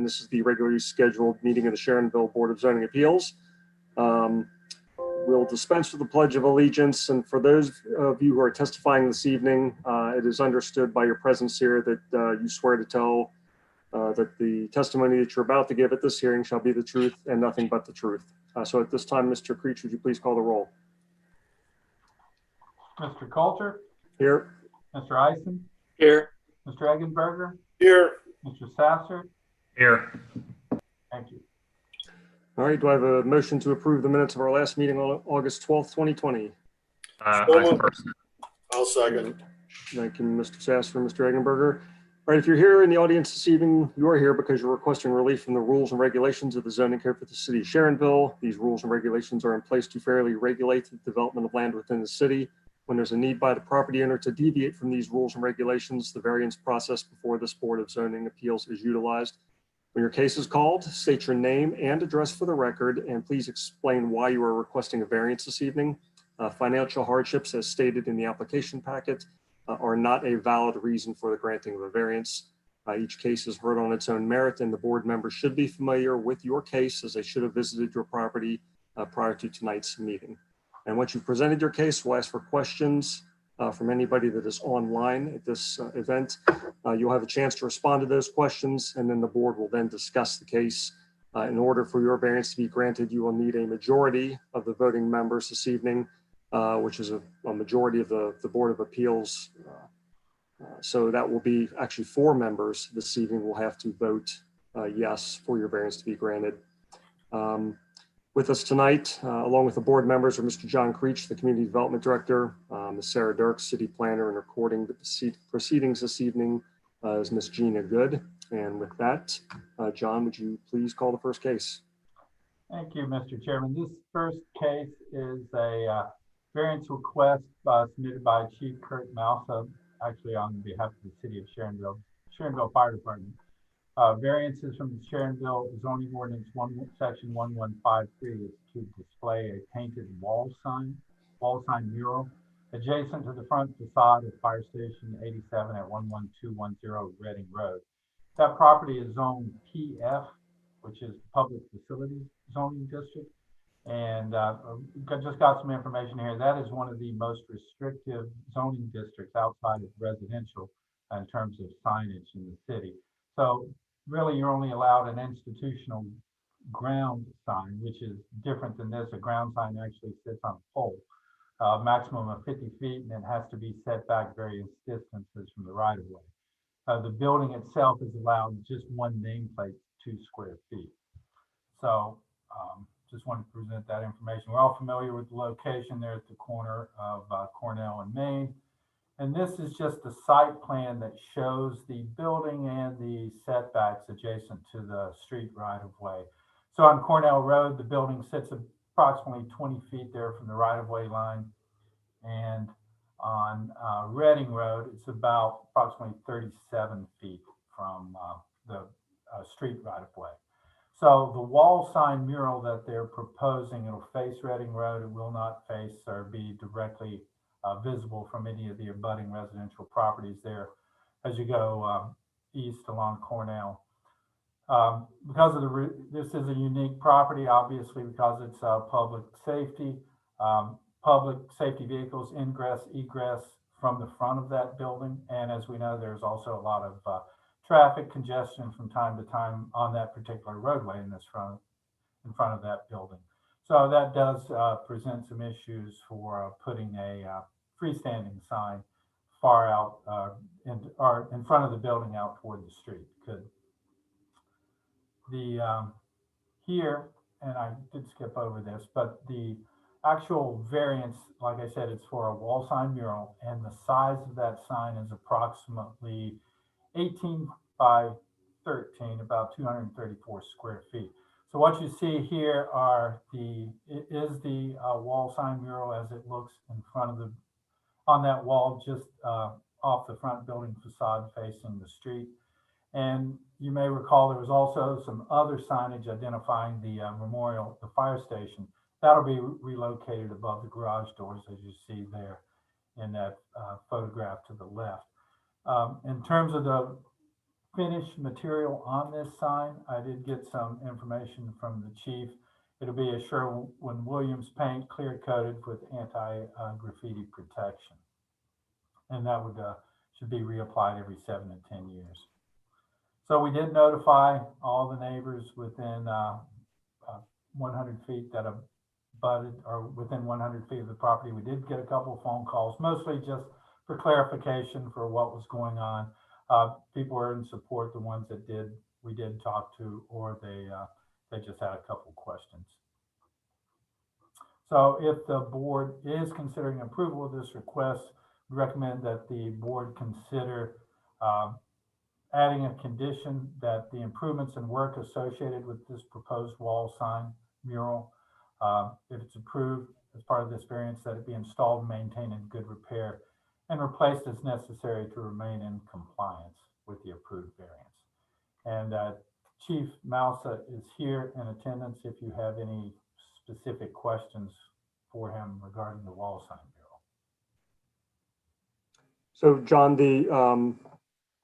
this is the regularly scheduled meeting of the Sharonville Board of Zoning Appeals. We'll dispense with the Pledge of Allegiance, and for those of you who are testifying this evening, it is understood by your presence here that you swear to tell that the testimony that you're about to give at this hearing shall be the truth and nothing but the truth. So at this time, Mr. Creech, would you please call the roll? Mr. Coulter? Here. Mr. Eisen? Here. Mr. Eggenberger? Here. Mr. Sasser? Here. Thank you. All right, do I have a motion to approve the minutes of our last meeting on August 12th, 2020? I'll second. Thank you, Mr. Sasser and Mr. Eggenberger. All right, if you're here in the audience this evening, you are here because you're requesting relief from the rules and regulations of the zoning code for the city of Sharonville. These rules and regulations are in place to fairly regulate the development of land within the city. When there's a need by the property owner to deviate from these rules and regulations, the variance process before this Board of Zoning Appeals is utilized. When your case is called, state your name and address for the record, and please explain why you are requesting a variance this evening. Financial hardships, as stated in the application packet, are not a valid reason for the granting of a variance. Each case is heard on its own merit, and the board members should be familiar with your case as they should have visited your property prior to tonight's meeting. And once you've presented your case, we'll ask for questions from anybody that is online at this event. You'll have a chance to respond to those questions, and then the board will then discuss the case. In order for your variance to be granted, you will need a majority of the voting members this evening, which is a majority of the Board of Appeals. So that will be actually 4 members this evening will have to vote yes for your variance to be granted. With us tonight, along with the board members, are Mr. John Creech, the Community Development Director, Ms. Sarah Dirks, City Planner, and recording the proceedings this evening is Ms. Gina Good. And with that, John, would you please call the first case? Thank you, Mr. Chairman. This first case is a variance request submitted by Chief Kurt Malsa, actually on behalf of the City of Sharonville Fire Department. Variances from the Sharonville zoning ordinance section 1153 is to display a painted wall sign mural adjacent to the front facade of Fire Station 87 at 11210 Reading Road. That property is zoned PF, which is Public Facilities Zoning District. And just got some information here. That is one of the most restrictive zoning districts outside of residential in terms of signage in the city. So really, you're only allowed an institutional ground sign, which is different than this. A ground sign actually sits on a pole, maximum of 50 feet, and it has to be set back various distances from the right of way. The building itself is allowed just one nameplate, 2 square feet. So just wanted to present that information. We're all familiar with the location there at the corner of Cornell and Main. And this is just the site plan that shows the building and the setbacks adjacent to the street right of way. So on Cornell Road, the building sits approximately 20 feet there from the right of way line. And on Reading Road, it's about approximately 37 feet from the street right of way. So the wall sign mural that they're proposing, it'll face Reading Road. It will not face or be directly visible from any of the abutting residential properties there as you go east along Cornell. Because of this is a unique property, obviously, because it's public safety vehicles ingress, egress from the front of that building. And as we know, there's also a lot of traffic congestion from time to time on that particular roadway in front of that building. So that does present some issues for putting a freestanding sign far out in front of the building out toward the street. Here, and I did skip over this, but the actual variance, like I said, it's for a wall sign mural, and the size of that sign is approximately 18 by 13, about 234 square feet. So what you see here is the wall sign mural as it looks in front of on that wall, just off the front building facade facing the street. And you may recall there was also some other signage identifying the memorial, the fire station. That'll be relocated above the garage doors, as you see there in that photograph to the left. In terms of the finished material on this sign. I did get some information from the chief. It'll be a Sherwin-Williams paint, clear coated with anti-graffiti protection. And that would should be reapplied every 7 to 10 years. So we did notify all the neighbors within 100 feet that abutted, or within 100 feet of the property. We did get a couple of phone calls, mostly just for clarification for what was going on. People were in support, the ones that we did talk to, or they just had a couple questions. So if the board is considering approval of this request, we recommend that the board consider adding a condition that the improvements and work associated with this proposed wall sign mural, if it's approved as part of this variance, that it be installed and maintained in good repair and replaced as necessary to remain in compliance with the approved variance. And Chief Mousa is here in attendance if you have any specific questions for him regarding the wall sign mural. So John, the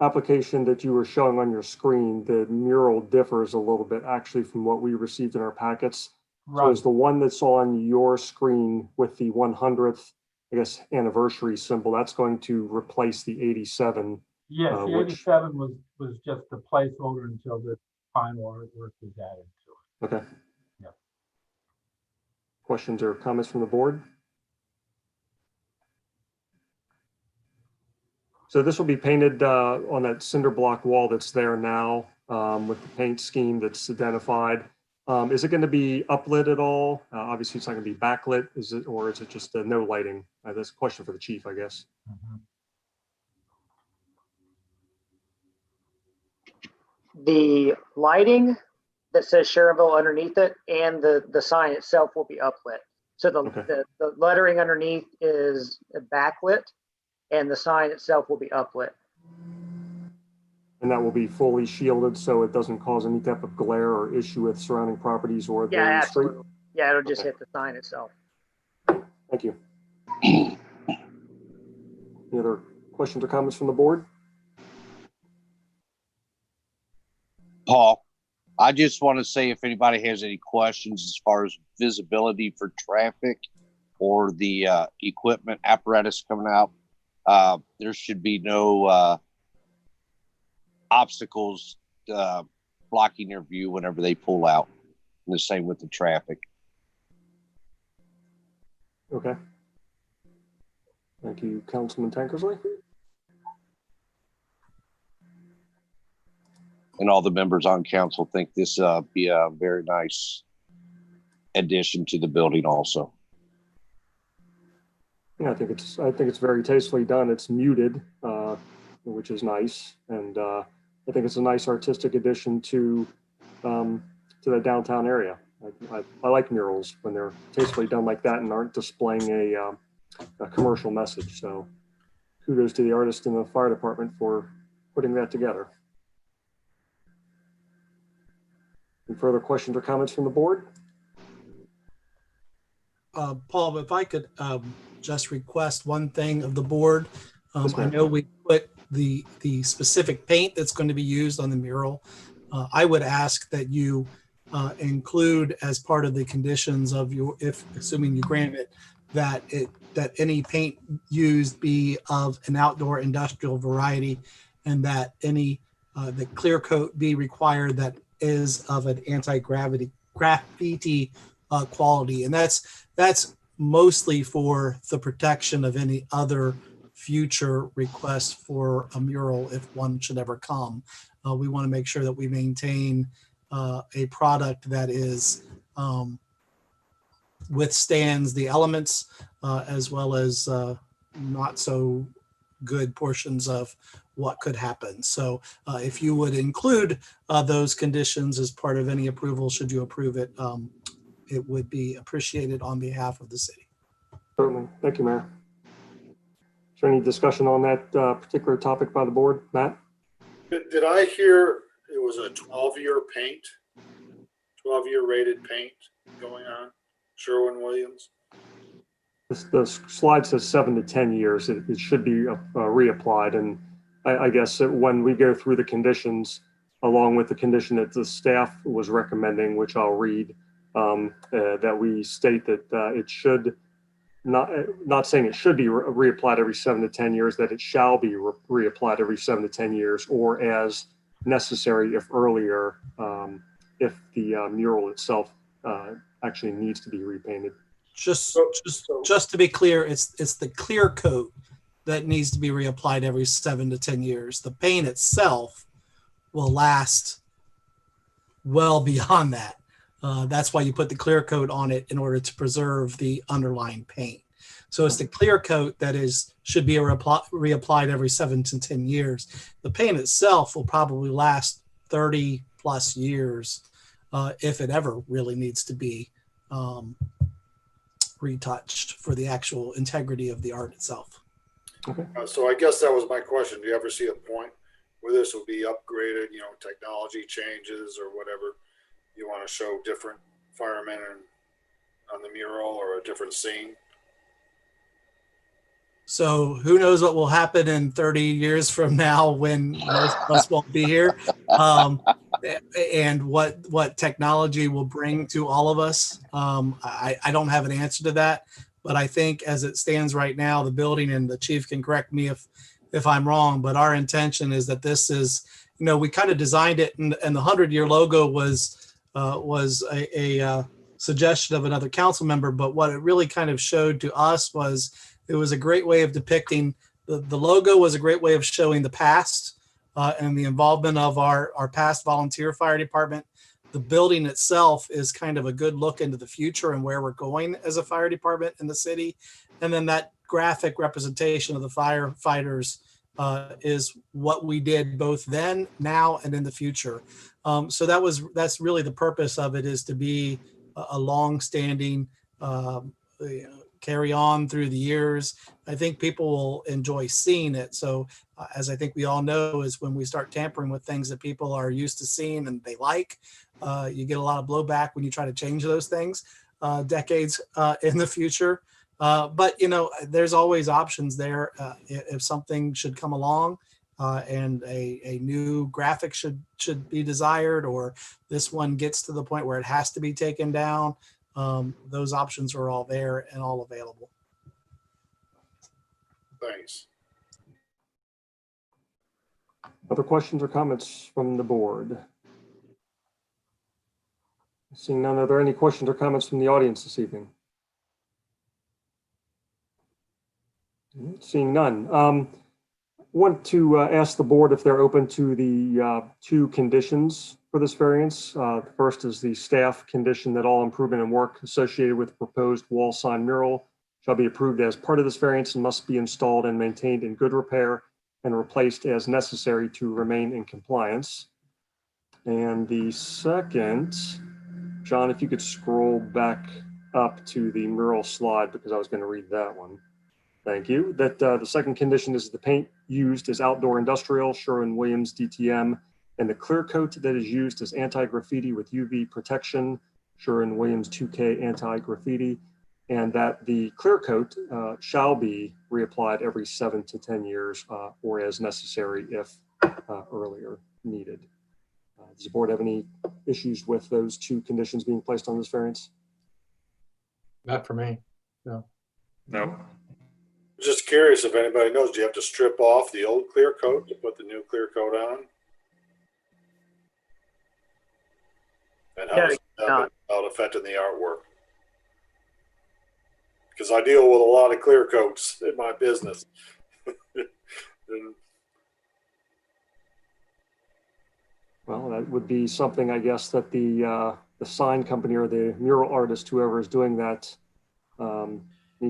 application that you were showing on your screen, the mural differs a little bit actually from what we received in our packets. Right. So is the one that's on your screen with the 100th, I guess, anniversary symbol, that's going to replace the 87? Yes, the 87 was just the placeholder until the final artwork was added to it. Okay. Yep. Questions or comments from the board? So this will be painted on that cinder block wall that's there now with the paint scheme that's identified. Is it going to be uplit at all? Obviously, it's not going to be backlit. Is it, or is it just no lighting? That's a question for the chief, I guess. Mm-hmm. The lighting that says Sharonville underneath it and the sign itself will be uplit. So the lettering underneath is backlit and the sign itself will be uplit. And that will be fully shielded so it doesn't cause any type of glare or issue with surrounding properties or the street? Absolutely. Yeah, it'll just hit the sign itself. Thank you. Any other questions or comments from the board? Paul, I just want to say if anybody has any questions as far as visibility for traffic or the equipment apparatus coming out, there should be no obstacles blocking their view whenever they pull out. And the same with the traffic. Okay. Thank you, Councilman Tankersley. And all the members on council think this be a very nice addition to the building also. Yeah, I think it's very tastefully done. It's muted, which is nice. And I think it's a nice artistic addition to the downtown area. I like murals when they're tastefully done like that and aren't displaying a commercial message. So kudos to the artist and the fire department for putting that together. Any further questions or comments from the board? Paul, if I could just request one thing of the board. Yes, I know we put the specific paint that's going to be used on the mural. I would ask that you include as part of the conditions of your, if assuming you grant it, that any paint used be of an outdoor industrial variety, and that any the clear coat be required that is of an anti-graffiti quality, and that's mostly for the protection of any other future requests for a mural if one should ever come. We want to make sure that we maintain a product that is withstands the elements as well as not so good portions of what could happen. So if you would include those conditions as part of any approval, should you approve it, it would be appreciated on behalf of the city. Certainly. Thank you, Mayor. Is there any discussion on that particular topic by the board? Matt? Did I hear it was a 12-year paint, 12-year rated paint going on, Sherwin-Williams? The slide says 7 to 10 years. It should be reapplied, and I guess that when we go through the conditions, along with the condition that the staff was recommending, which I'll read, that we state that it should not saying it should be reapplied every 7 to 10 years, that it shall be reapplied every 7 to 10 years, or as necessary if earlier, if the mural itself actually needs to be repainted. Just to be clear, it's the clear coat that needs to be reapplied every 7 to 10 years. The paint itself will last well beyond that. That's why you put the clear coat on it, in order to preserve the underlying paint. So it's the clear coat that should be reapplied every 7 to 10 years. The paint itself will probably last 30 plus years, if it ever really needs to be retouched for the actual integrity of the art itself. So I guess that was my question. Do you ever see a point where this will be upgraded, technology changes or whatever? You want to show different firemen on the mural or a different scene? So who knows what will happen in 30 years from now, when most of us won't be here, and what technology will bring to all of us. I don't have an answer to that, but I think as it stands right now, the building, and the chief can correct me if I'm wrong, but our intention is that this is, we kind of designed it, and the 100-year logo was a suggestion of another council member, but what it really kind of showed to us was it was a great way of depicting, the logo was a great way of showing the past and the involvement of our past volunteer fire department. The building itself is kind of a good look into the future and where we're going as a fire department in the city. And then that graphic representation of the firefighters is what we did both then, now, and in the future. So that's really the purpose of it, is to be a long-standing, carry on through the years. I think people will enjoy seeing it. So as I think we all know, is when we start tampering with things that people are used to seeing and they like, you get a lot of blowback when you try to change those things decades in the future. But there's always options there. If something should come along and a new graphic should be desired, or this one gets to the point where it has to be taken down, those options are all there and all available. Thanks. Other questions or comments from the board? Seeing none, are there any questions or comments from the audience this evening? Seeing none. Want to ask the board if they're open to the 2 conditions for this variance. The first is the staff condition that all improvement and work associated with proposed wall sign mural shall be approved as part of this variance and must be installed and maintained in good repair and replaced as necessary to remain in compliance. And the second, John, if you could scroll back up to the mural slide, because I was going to read that one. Thank you. That the second condition is the paint used is outdoor industrial, Sherwin-Williams DTM, and the clear coat that is used is anti-graffiti with UV protection, Sherwin-Williams 2K anti-graffiti, and that the clear coat shall be reapplied every 7 to 10 years or as necessary if earlier needed. Does the board have any issues with those 2 conditions being placed on this variance? Not for me. No. No. Just curious if anybody knows, do you have to strip off the old clear coat to put the new clear coat on? And how does that affect in the artwork? Because I deal with a lot of clear coats in my business. Well, that would be something, I guess, that the sign company or the mural artist, whoever is doing that,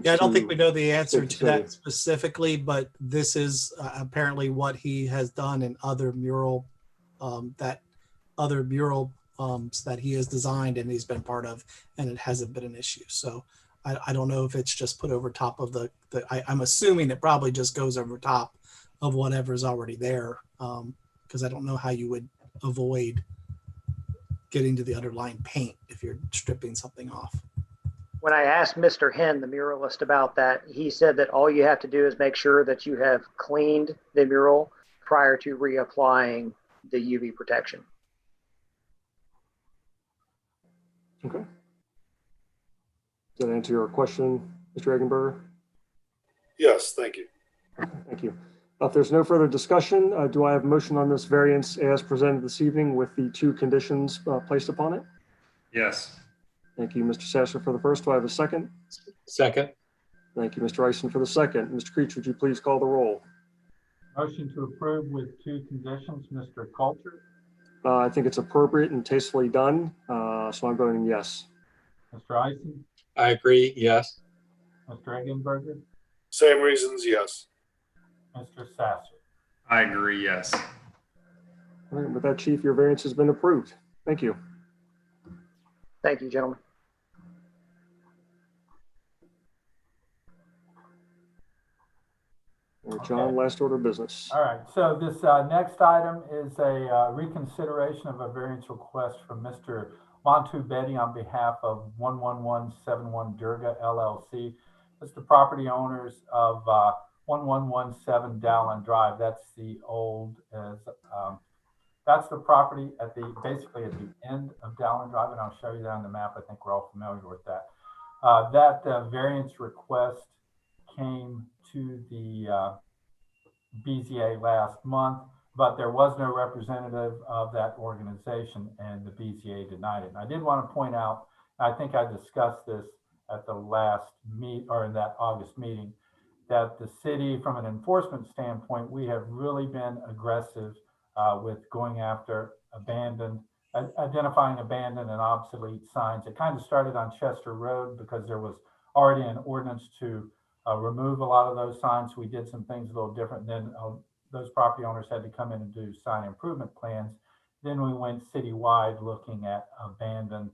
I don't think we know the answer to that specifically, but this is apparently what he has done in other mural that he has designed and he's been part of, and it hasn't been an issue. So I don't know if it's just put over top of I'm assuming it probably just goes over top of whatever's already there, because I don't know how you would avoid getting to the underlying paint if you're stripping something off. When I asked Mr. Henn, the muralist, about that, he said that all you have to do is make sure that you have cleaned the mural prior to reapplying the UV protection. Okay. Does that answer your question, Mr. Eggenberger? Yes, thank you. Thank you. If there's no further discussion, do I have a motion on this variance as presented this evening with the 2 conditions placed upon it? Yes. Thank you, Mr. Sasser, for the first. Do I have a second? Second. Thank you, Mr. Ison, for the second. Mr. Creech, would you please call the roll? Motion to approve with 2 conditions, Mr. Coulter, I think it's appropriate and tastefully done, so I'm voting yes. Mr. Ison, I agree. Yes. Mr. Eggenberger, Same reasons, yes. Mr. Sasser. I agree. Yes. All right, with that, Chief, your variance has been approved. Thank you. Thank you, gentlemen. All right, John, last order of business. All right, so this next item is a reconsideration of a variance request from Mr. Montu Betty on behalf of 11171 Durga LLC. It's the property owners of 1117 Dowland Drive. That's the old, that's the property at the, basically at the end of Dowland Drive, and I'll show you that on the map. I think we're all familiar with that. That variance request came to the BZA last month, but there was no representative of that organization, and the BZA denied it. And I did want to point out, I think I discussed this at the last meet, or in that August meeting, that the city, from an enforcement standpoint, we have really been aggressive with going after identifying abandoned and obsolete signs. It kind of started on Chester Road because there was already an ordinance to remove a lot of those signs. We did some things a little different. Then those property owners had to come in and do sign improvement plans. Then we went citywide looking at abandoned,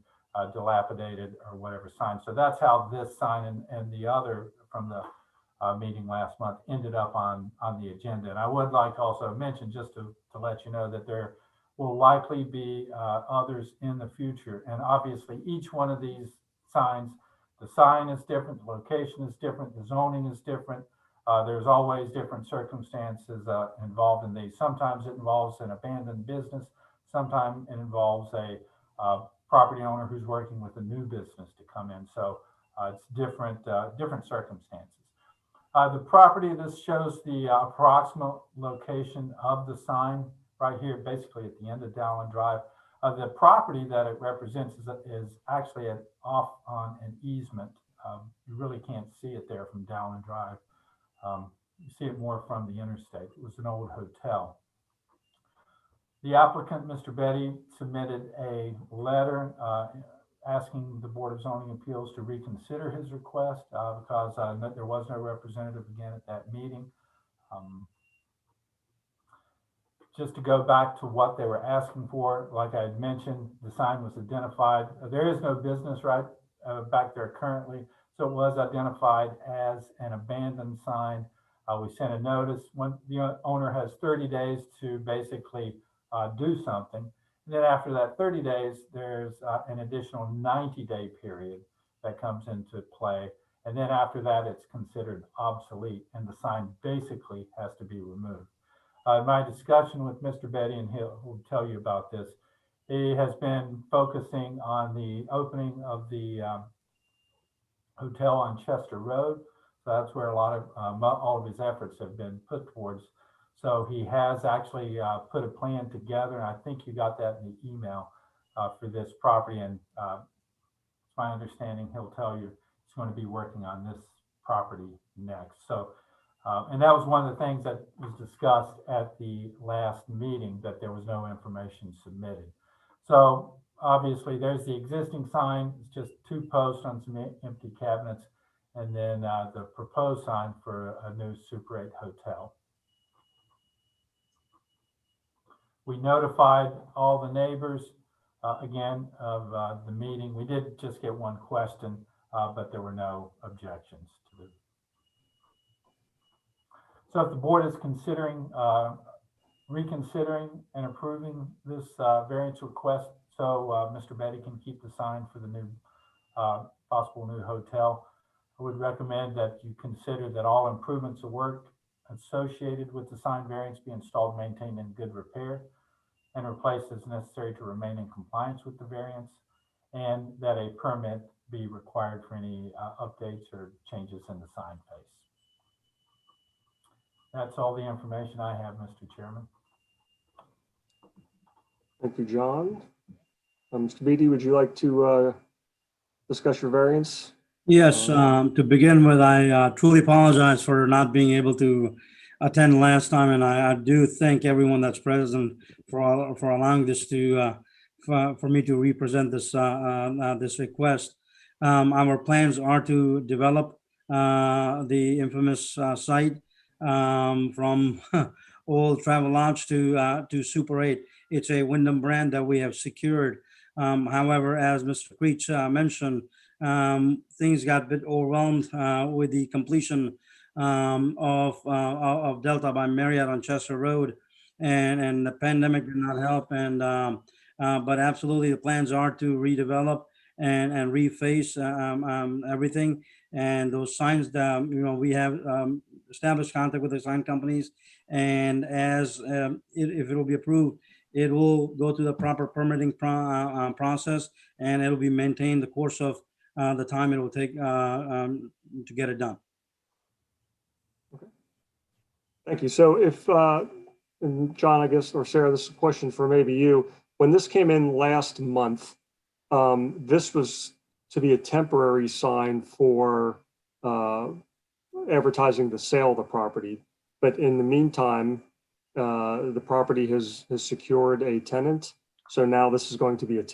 dilapidated, or whatever signs. So that's how this sign and the other from the meeting last month ended up on the agenda. And I would like to also mention, just to let you know, that there will likely be others in the future. And obviously each one of these signs, the sign is different, the location is different, the zoning is different. There's always different circumstances involved in these. Sometimes it involves an abandoned business. Sometimes it involves a property owner who's working with a new business to come in. So it's different circumstances. The property, this shows the approximate location of the sign right here, basically at the end of Dowland Drive. The property that it represents is actually off on an easement. You really can't see it there from Dowland Drive. You see it more from the interstate. It was an old hotel. The applicant, Mr. Betty, submitted a letter asking the Board of Zoning Appeals to reconsider his request because there was no representative again at that meeting. Just to go back to what they were asking for, like I had mentioned, the sign was identified. There is no business right back there currently, so it was identified as an abandoned sign. We sent a notice when the owner has 30 days to basically do something. And then after that 30 days, there's an additional 90-day period that comes into play. And then after that, it's considered obsolete and the sign basically has to be removed. My discussion with Mr. Betty, and he'll tell you about this, he has been focusing on the opening of the hotel on Chester Road. So that's where a lot of all of his efforts have been put towards. So he has actually put a plan together, and I think you got that in the email for this property. And it's my understanding he'll tell you he's going to be working on this property next. So, and that was one of the things that was discussed at the last meeting, that there was no information submitted. So obviously there's the existing sign. It's just 2 posts on some empty cabinets, and then the proposed sign for a new Super 8 hotel. We notified all the neighbors again of the meeting. We did just get one question, but there were no objections to it. So if the board is considering reconsidering and approving this variance request, so Mr. Betty can keep the sign for the new possible new hotel, I would recommend that you consider that all improvements of work associated with the sign variance be installed, maintained in good repair, and replaced as necessary to remain in compliance with the variance, and that a permit be required for any updates or changes in the sign face. That's all the information I have, Mr. Chairman. Thank you, John. Mr. Beatty, would you like to discuss your variance? Yes, to begin with, I truly apologize for not being able to attend last time, and I do thank everyone that's present for allowing this to for me to represent this this request. Our plans are to develop the infamous site from Old Travel Lodge to Super 8. It's a Wyndham brand that we have secured. However, as Mr. Creech mentioned, things got a bit overwhelmed with the completion of Delta by Marriott on Chester Road, and the pandemic did not help. And but absolutely, the plans are to redevelop and reface everything. And those signs that we have established contact with the sign companies, and as if it will be approved, it will go through the proper permitting process, and it will be maintained the course of the time it will take to get it done. Thank you. So if, and John, I guess, or Sarah, this is a question for maybe you. When this came in last month, this was to be a temporary sign for advertising the sale of the property. But in the meantime, the property has secured a tenant. So now this is going to be a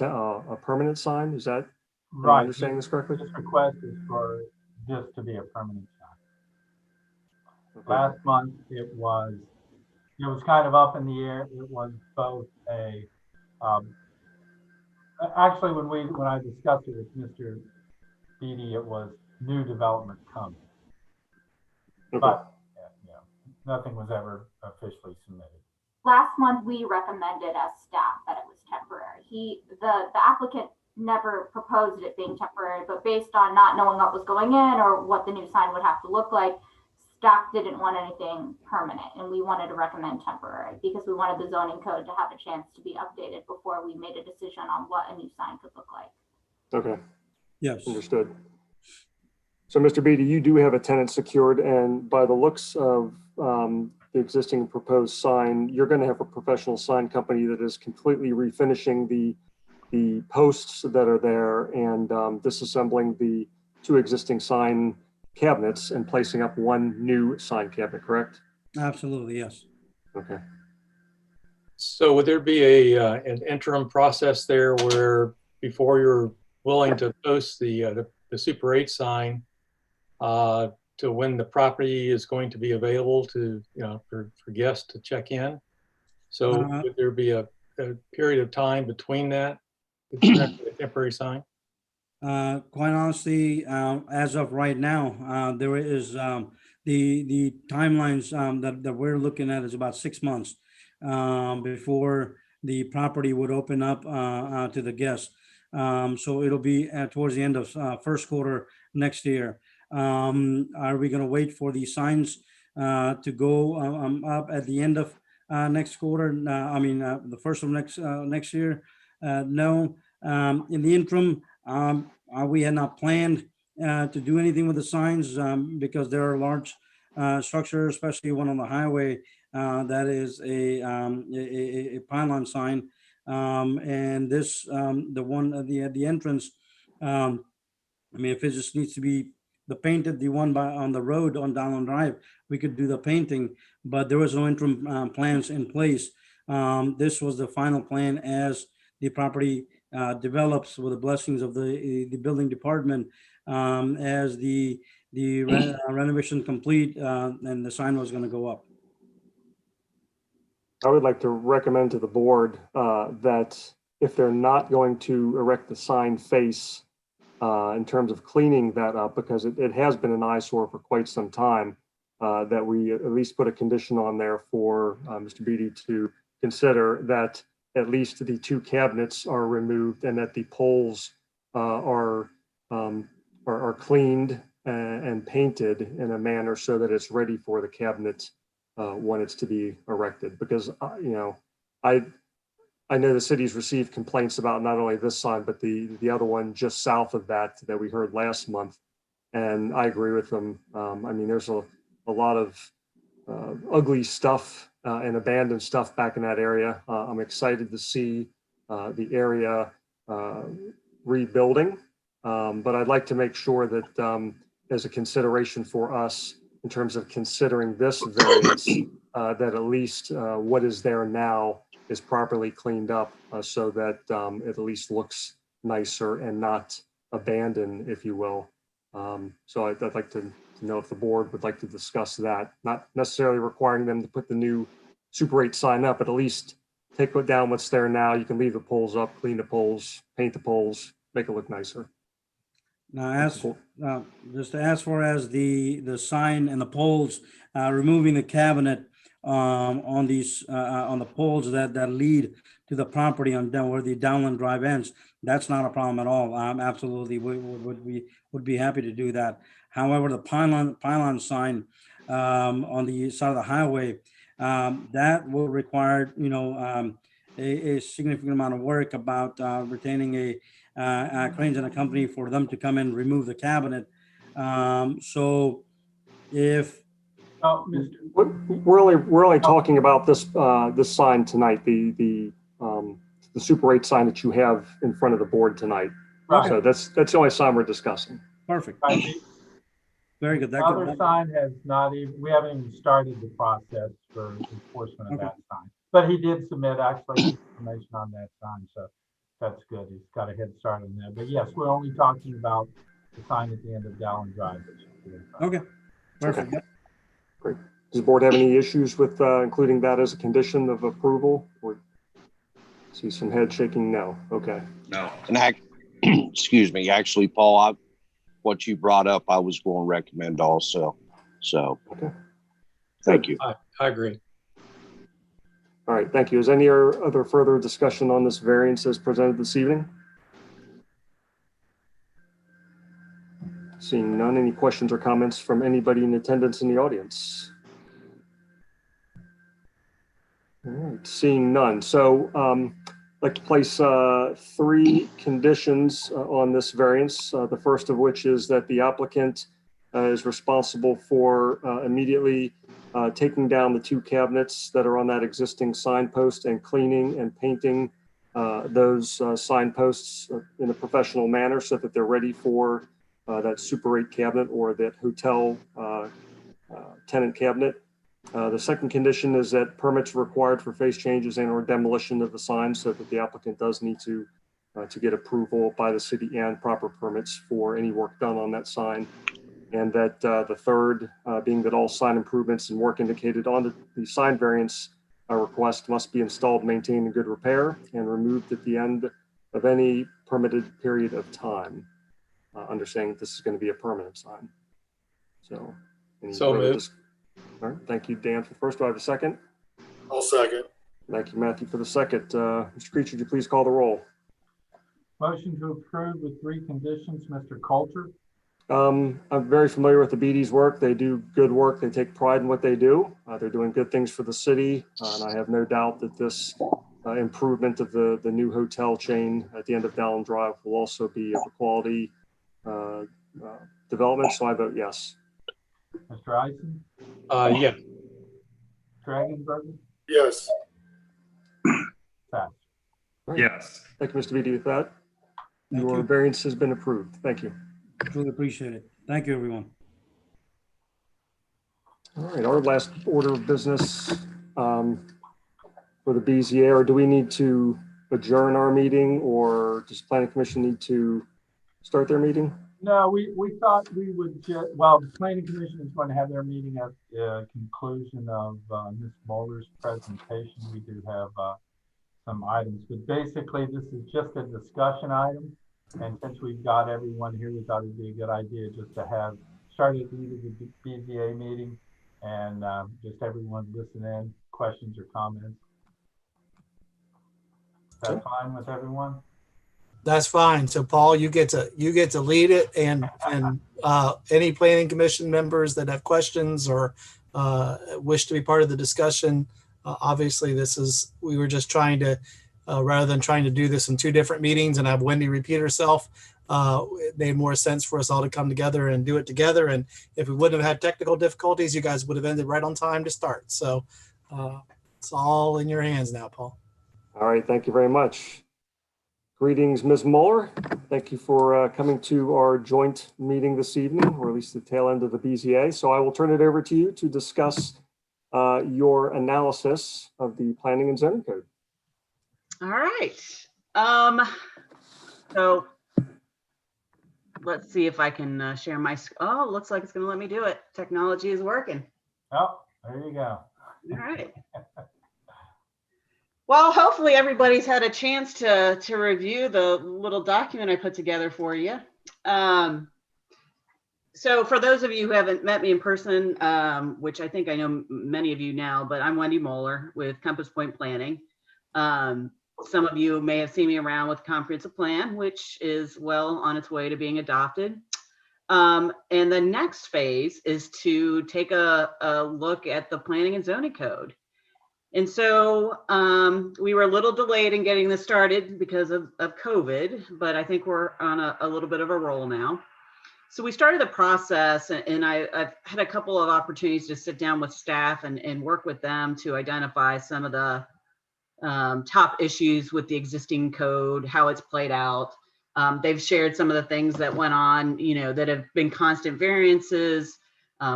permanent sign. Is that, am I understanding this correctly? This request is for this to be a permanent sign. Okay. Last month, it was kind of up in the air. It was both a, actually, when I discussed it with Mr. Beatty, it was new development coming. Okay. But nothing was ever officially submitted. Last month, we recommended as staff that it was temporary. The applicant never proposed it being temporary, but based on not knowing what was going in or what the new sign would have to look like, staff didn't want anything permanent, and we wanted to recommend temporary because we wanted the zoning code to have a chance to be updated before we made a decision on what a new sign could look like. Okay. Yes. Understood. So, Mr. Beatty, you do have a tenant secured, and by the looks of the existing proposed sign, you're going to have a professional sign company that is completely refinishing the posts that are there and disassembling the two existing sign cabinets and placing up one new sign cabinet, correct? Absolutely, yes. Okay. So would there be an interim process there where before you're willing to post the Super 8 sign to when the property is going to be available to, for guests to check in? So would there be a period of time between that, a temporary sign? Quite honestly, as of right now, there is the timelines that we're looking at is about 6 months before the property would open up to the guests. So it'll be towards the end of first quarter next year. Are we going to wait for these signs to go up at the end of next quarter? The first of next year? No. In the interim, we had not planned to do anything with the signs because there are large structures, especially one on the highway that is a pylon sign, and this the one at the entrance. If it just needs to be the one on the road on Donald Drive, we could do the painting, but there was no interim plans in place. This was the final plan as the property develops with the blessings of the building department as the renovation complete and the sign was going to go up. I would like to recommend to the board that if they're not going to erect the sign face in terms of cleaning that up, because it has been an eyesore for quite some time, that we at least put a condition on there for Mr. Beatty to consider that at least the two cabinets are removed and that the poles are cleaned and painted in a manner so that it's ready for the cabinet when it's to be erected, because, you know, I know the city's received complaints about not only this sign, but the other one just south of that we heard last month. And I agree with them. I mean, there's a lot of ugly stuff and abandoned stuff back in that area. I'm excited to see the area rebuilding, but I'd like to make sure that as a consideration for us in terms of considering this variance, that at least what is there now is properly cleaned up so that it at least looks nicer and not abandoned, if you will. So I'd like to know if the board would like to discuss that, not necessarily requiring them to put the new Super 8 sign up, but at least take down what's there now. You can leave the poles up, clean the poles, paint the poles, make it look nicer. Now, just as far as the sign and the poles, removing the cabinet on these on the poles that lead to the property on down where the downland drive ends, that's not a problem at all. Absolutely, would be happy to do that. However, the pylon sign on the side of the highway, that will require, you know, a significant amount of work about retaining a cranes and a company for them to come and remove the cabinet. So if Oh, Mr. We're only talking about this this sign tonight, the Super 8 sign that you have in front of the board tonight. Right. So that's the only sign we're discussing. perfect, Right. very good. The other sign has not even, we haven't even started the process for enforcement of Okay. that sign. But he did submit actually information on that sign, so that's good. He's got a head start on that. But yes, we're only talking about the sign at the end of Dallin Drive. Okay, perfect. Great. Does the board have any issues with including that as a condition of approval? Or see some head shaking? No. Okay. No. And excuse me, actually, Paul, what you brought up, I was going to recommend also. So, Okay. thank you. I agree. All right. Thank you. Is any other further discussion on this variance as presented this evening? Seeing none, any questions or comments from anybody in attendance in the audience? All right, seeing none. So I'd like to place 3 conditions on this variance. The first of which is that the applicant is responsible for immediately taking down the 2 cabinets that are on that existing signpost and cleaning and painting those signposts in a professional manner so that they're ready for that Super 8 cabinet or that hotel tenant cabinet. The second condition is that permits are required for face changes and or demolition of the sign so that the applicant does need to get approval by the city and proper permits for any work done on that sign. And that the third being that all sign improvements and work indicated on the sign variance request must be installed, maintained in good repair, and removed at the end of any permitted period of time. Understanding that this is going to be a permanent sign. So, moved. All right, thank you, Dan, for the first. Do I have a second? I'll second. Thank you, Matthew, for the second. Mr. Creech, would you please call the roll? Motion to approve with 3 conditions, Mr. Coulter. I'm very familiar with the BD's work. They do good work. They take pride in what they do. They're doing good things for the city. And I have no doubt that this improvement of the new hotel chain at the end of Dallin Drive will also be of a quality development. So I vote yes. Mr. Eisen, Yeah, Dragonberger, Yes. Pass. Yes. Thank you, Mr. BD. With that, Thank your you. variance has been approved. Thank you. Truly appreciate it. Thank you, everyone. All right, our last order of business for the BZA, or do we need to adjourn our meeting, or does Planning Commission need to start their meeting? No, we thought we would just, well, the planning commission is going to have their meeting at the conclusion of Ms. Muller's presentation. We do have some items, but basically this is just a discussion item. And since we've got everyone here, we thought it'd be a good idea just to have started at the end of the BZA meeting and just everyone listen in, questions or comments. Is that fine with everyone? That's fine. So Paul, you get to lead it, and any planning commission members that have questions or wish to be part of the discussion, obviously we were just trying to, rather than trying to do this in two different meetings and have Wendy repeat herself, it made more sense for us all to come together and do it together. And if we wouldn't have had technical difficulties, you guys would have ended right on time to start. So it's all in your hands now, Paul. All right, thank you very much. Greetings, Ms. Mueller. Thank you for coming to our joint meeting this evening, or at least the tail end of the BZA. So I will turn it over to you to discuss your analysis of the Planning and Zoning Code. All right. So let's see if I can share my, oh, looks like it's going to let me do it. Technology is working. Oh, there you go. All right. Well, hopefully everybody's had a chance to review the little document I put together for you. So for those of you who haven't met me in person, which I think I know many of you now, but I'm Wendy Mueller with Compass Point Planning. Some of you may have seen me around with Comprehensive Plan, which is well on its way to being adopted. And the next phase is to take a look at the Planning and Zoning Code. And so we were a little delayed in getting this started because of COVID, but I think we're on a little bit of a roll now. So we started the process, and I've had a couple of opportunities to sit down with staff and work with them to identify some of the top issues with the existing code, how it's played out. They've shared some of the things that went on, that have been constant variances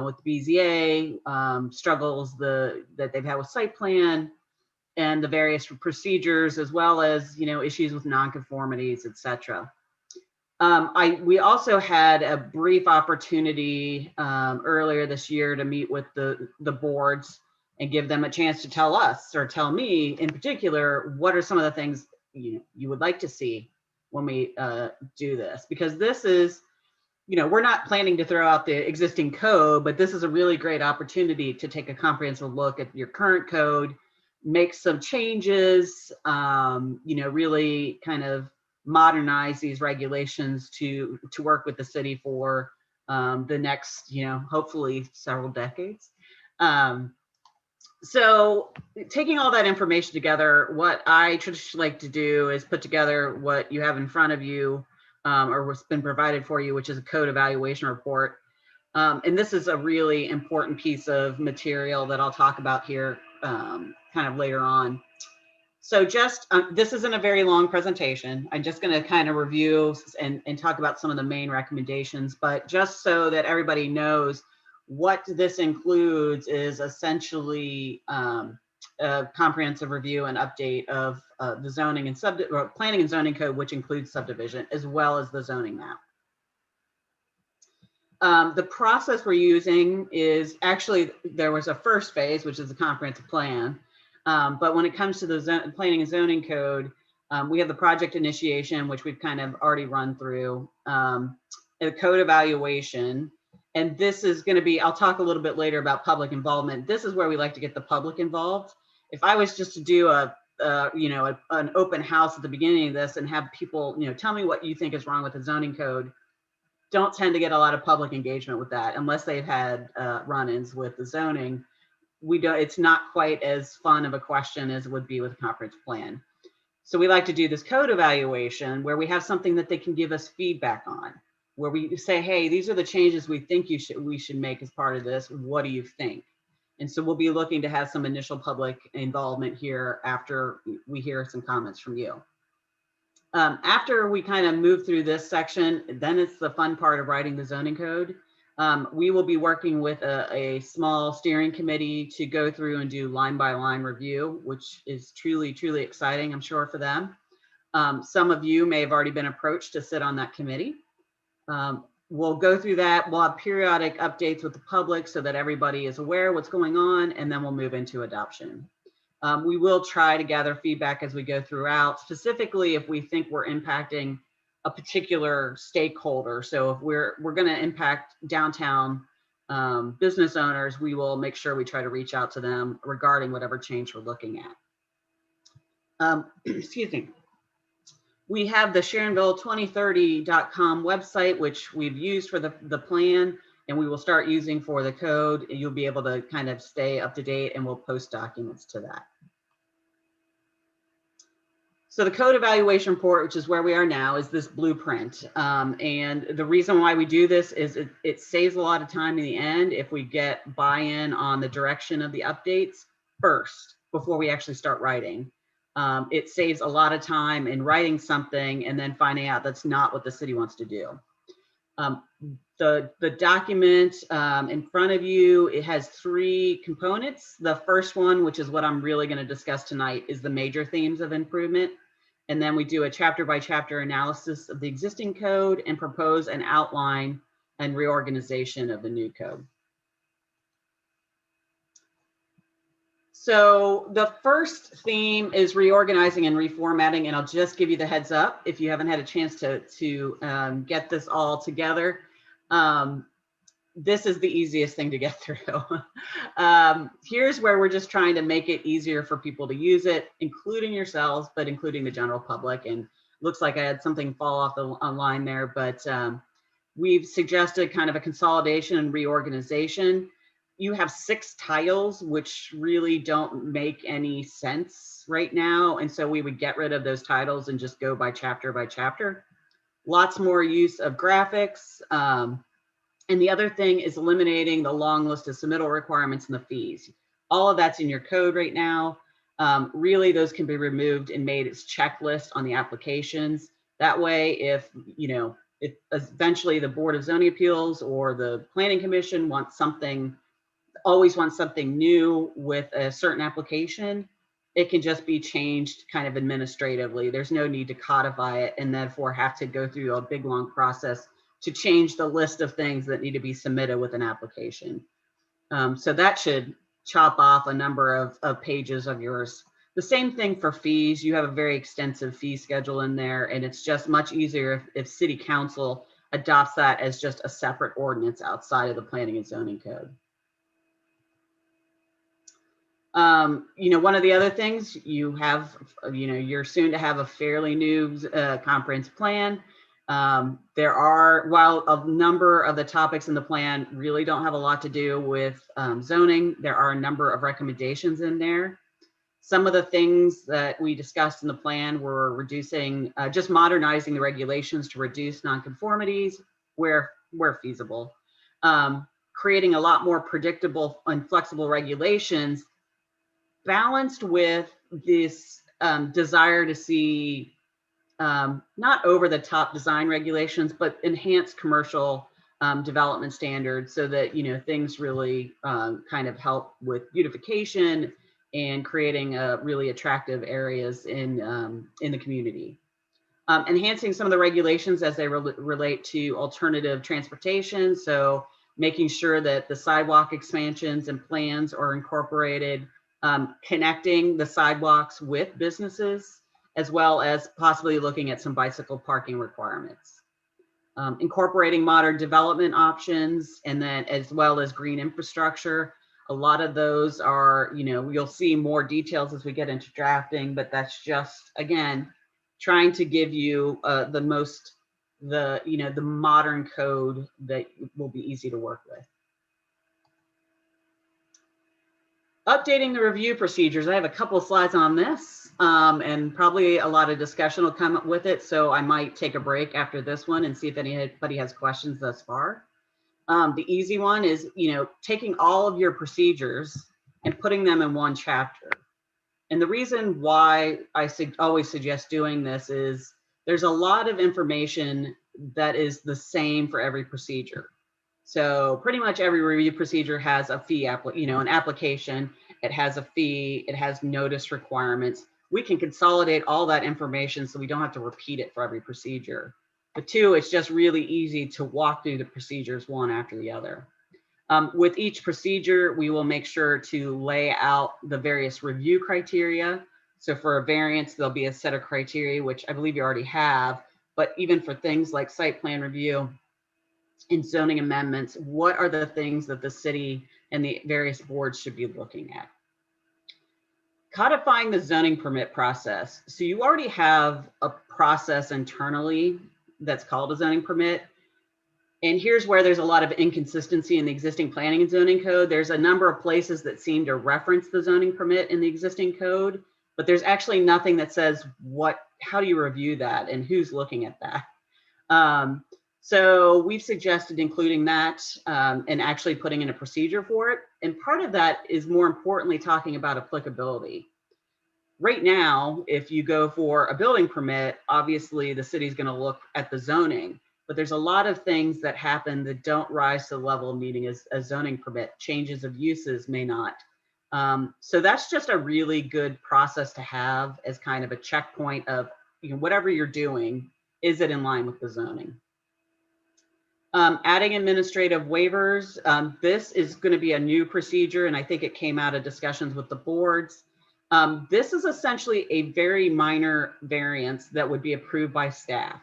with the BZA, struggles that they've had with site plan and the various procedures, as well as, issues with nonconformities, et cetera. We also had a brief opportunity earlier this year to meet with the boards and give them a chance to tell us, or tell me in particular, what are some of the things you would like to see when we do this, because this is, we're not planning to throw out the existing code, but this is a really great opportunity to take a comprehensive look at your current code, make some changes, really kind of modernize these regulations to work with the city for the next, hopefully several decades. So taking all that information together, what I traditionally like to do is put together what you have in front of you, or what's been provided for you, which is a code evaluation report. And this is a really important piece of material that I'll talk about here kind of later on. So just, this isn't a very long presentation. I'm just gonna kind of review and talk about some of the main recommendations, but just so that everybody knows what this includes is essentially a comprehensive review and update of the zoning and planning and zoning code, which includes subdivision, as well as the zoning map. The process we're using is actually, there was a first phase, which is the comprehensive plan. But when it comes to the planning and zoning code, we have the project initiation, which we've kind of already run through, the code evaluation. And this is going to be, I'll talk a little bit later about public involvement. This is where we like to get the public involved. If I was just to do an open house at the beginning of this and have people, tell me what you think is wrong with the zoning code, don't tend to get a lot of public engagement with that unless they've had run-ins with the zoning. It's not quite as fun of a question as it would be with a comprehensive plan. So we like to do this code evaluation where we have something that they can give us feedback on, where we say, hey, these are the changes we think we should make as part of this. What do you think? And so we'll be looking to have some initial public involvement here after we hear some comments from you. After we kind of move through this section, then it's the fun part of writing the zoning code. We will be working with a small steering committee to go through and do line by line review, which is truly, truly exciting, I'm sure, for them. Some of you may have already been approached to sit on that committee. We'll go through that. We'll have periodic updates with the public so that everybody is aware of what's going on, and then we'll move into adoption. We will try to gather feedback as we go throughout, specifically if we think we're impacting a particular stakeholder. So if we're going to impact downtown business owners, we will make sure we try to reach out to them regarding whatever change we're looking at. Excuse me. We have the Sharonville2030.com website, which we've used for the plan, and we will start using for the code. You'll be able to kind of stay up to date, and we'll post documents to that. So the code evaluation report, which is where we are now, is this blueprint. And the reason why we do this is it saves a lot of time in the end if we get buy-in on the direction of the updates first before we actually start writing. It saves a lot of time in writing something and then finding out that's not what the city wants to do. The document in front of you, it has 3 components. The first one, which is what I'm really going to discuss tonight, is the major themes of improvement. And then we do a chapter by chapter analysis of the existing code and propose an outline and reorganization of the new code. So the first theme is reorganizing and reformatting, and I'll just give you the heads up if you haven't had a chance to get this all together. This is the easiest thing to get through. Here's where we're just trying to make it easier for people to use it, including yourselves, but including the general public. And looks like I had something fall off the line there, but we've suggested kind of a consolidation and reorganization. You have 6 titles, which really don't make any sense right now. And so we would get rid of those titles and just go by chapter. Lots more use of graphics. And the other thing is eliminating the long list of submittal requirements and the fees. All of that's in your code right now. Really, those can be removed and made as checklist on the applications. That way, if eventually the Board of Zoning Appeals or the Planning Commission always wants something new with a certain application, it can just be changed kind of administratively. There's no need to codify it and therefore have to go through a big long process to change the list of things that need to be submitted with an application. So that should chop off a number of pages of yours. The same thing for fees. You have a very extensive fee schedule in there, and it's just much easier if City Council adopts that as just a separate ordinance outside of the Planning and Zoning Code. One of the other things you have, you're soon to have a fairly new comprehensive plan. While a number of the topics in the plan really don't have a lot to do with zoning, there are a number of recommendations in there. Some of the things that we discussed in the plan were reducing, just modernizing the regulations to reduce nonconformities where feasible, creating a lot more predictable and flexible regulations, balanced with this desire to see not over the top design regulations, but enhanced commercial development standards so that, things really kind of help with beautification and creating really attractive areas in the community. Enhancing some of the regulations as they relate to alternative transportation. So making sure that the sidewalk expansions and plans are incorporated, connecting the sidewalks with businesses, as well as possibly looking at some bicycle parking requirements. Incorporating modern development options, and then as well as green infrastructure. A lot of those are, you'll see more details as we get into drafting, but that's just, again, trying to give you the modern code that will be easy to work with. Updating the review procedures. I have a couple of slides on this, and probably a lot of discussion will come up with it. So I might take a break after this one and see if anybody has questions thus far. The easy one is, taking all of your procedures and putting them in one chapter. And the reason why I always suggest doing this is there's a lot of information that is the same for every procedure. So pretty much every review procedure has a fee, an application. It has a fee. It has notice requirements. We can consolidate all that information so we don't have to repeat it for every procedure. But 2, it's just really easy to walk through the procedures one after the other. With each procedure, we will make sure to lay out the various review criteria. So for a variance, there'll be a set of criteria, which I believe you already have. But even for things like site plan review and zoning amendments, what are the things that the city and the various boards should be looking at? Codifying the zoning permit process. So you already have a process internally that's called a zoning permit. And here's where there's a lot of inconsistency in the existing planning and zoning code. There's a number of places that seem to reference the zoning permit in the existing code, but there's actually nothing that says how do you review that and who's looking at that. So we've suggested including that and actually putting in a procedure for it. And part of that is more importantly talking about applicability. Right now, if you go for a building permit, obviously the city's going to look at the zoning, but there's a lot of things that happen that don't rise to the level of needing a zoning permit. Changes of uses may not. So that's just a really good process to have as kind of a checkpoint of, whatever you're doing, is it in line with the zoning? Adding administrative waivers. This is going to be a new procedure, and I think it came out of discussions with the boards. This is essentially a very minor variance that would be approved by staff.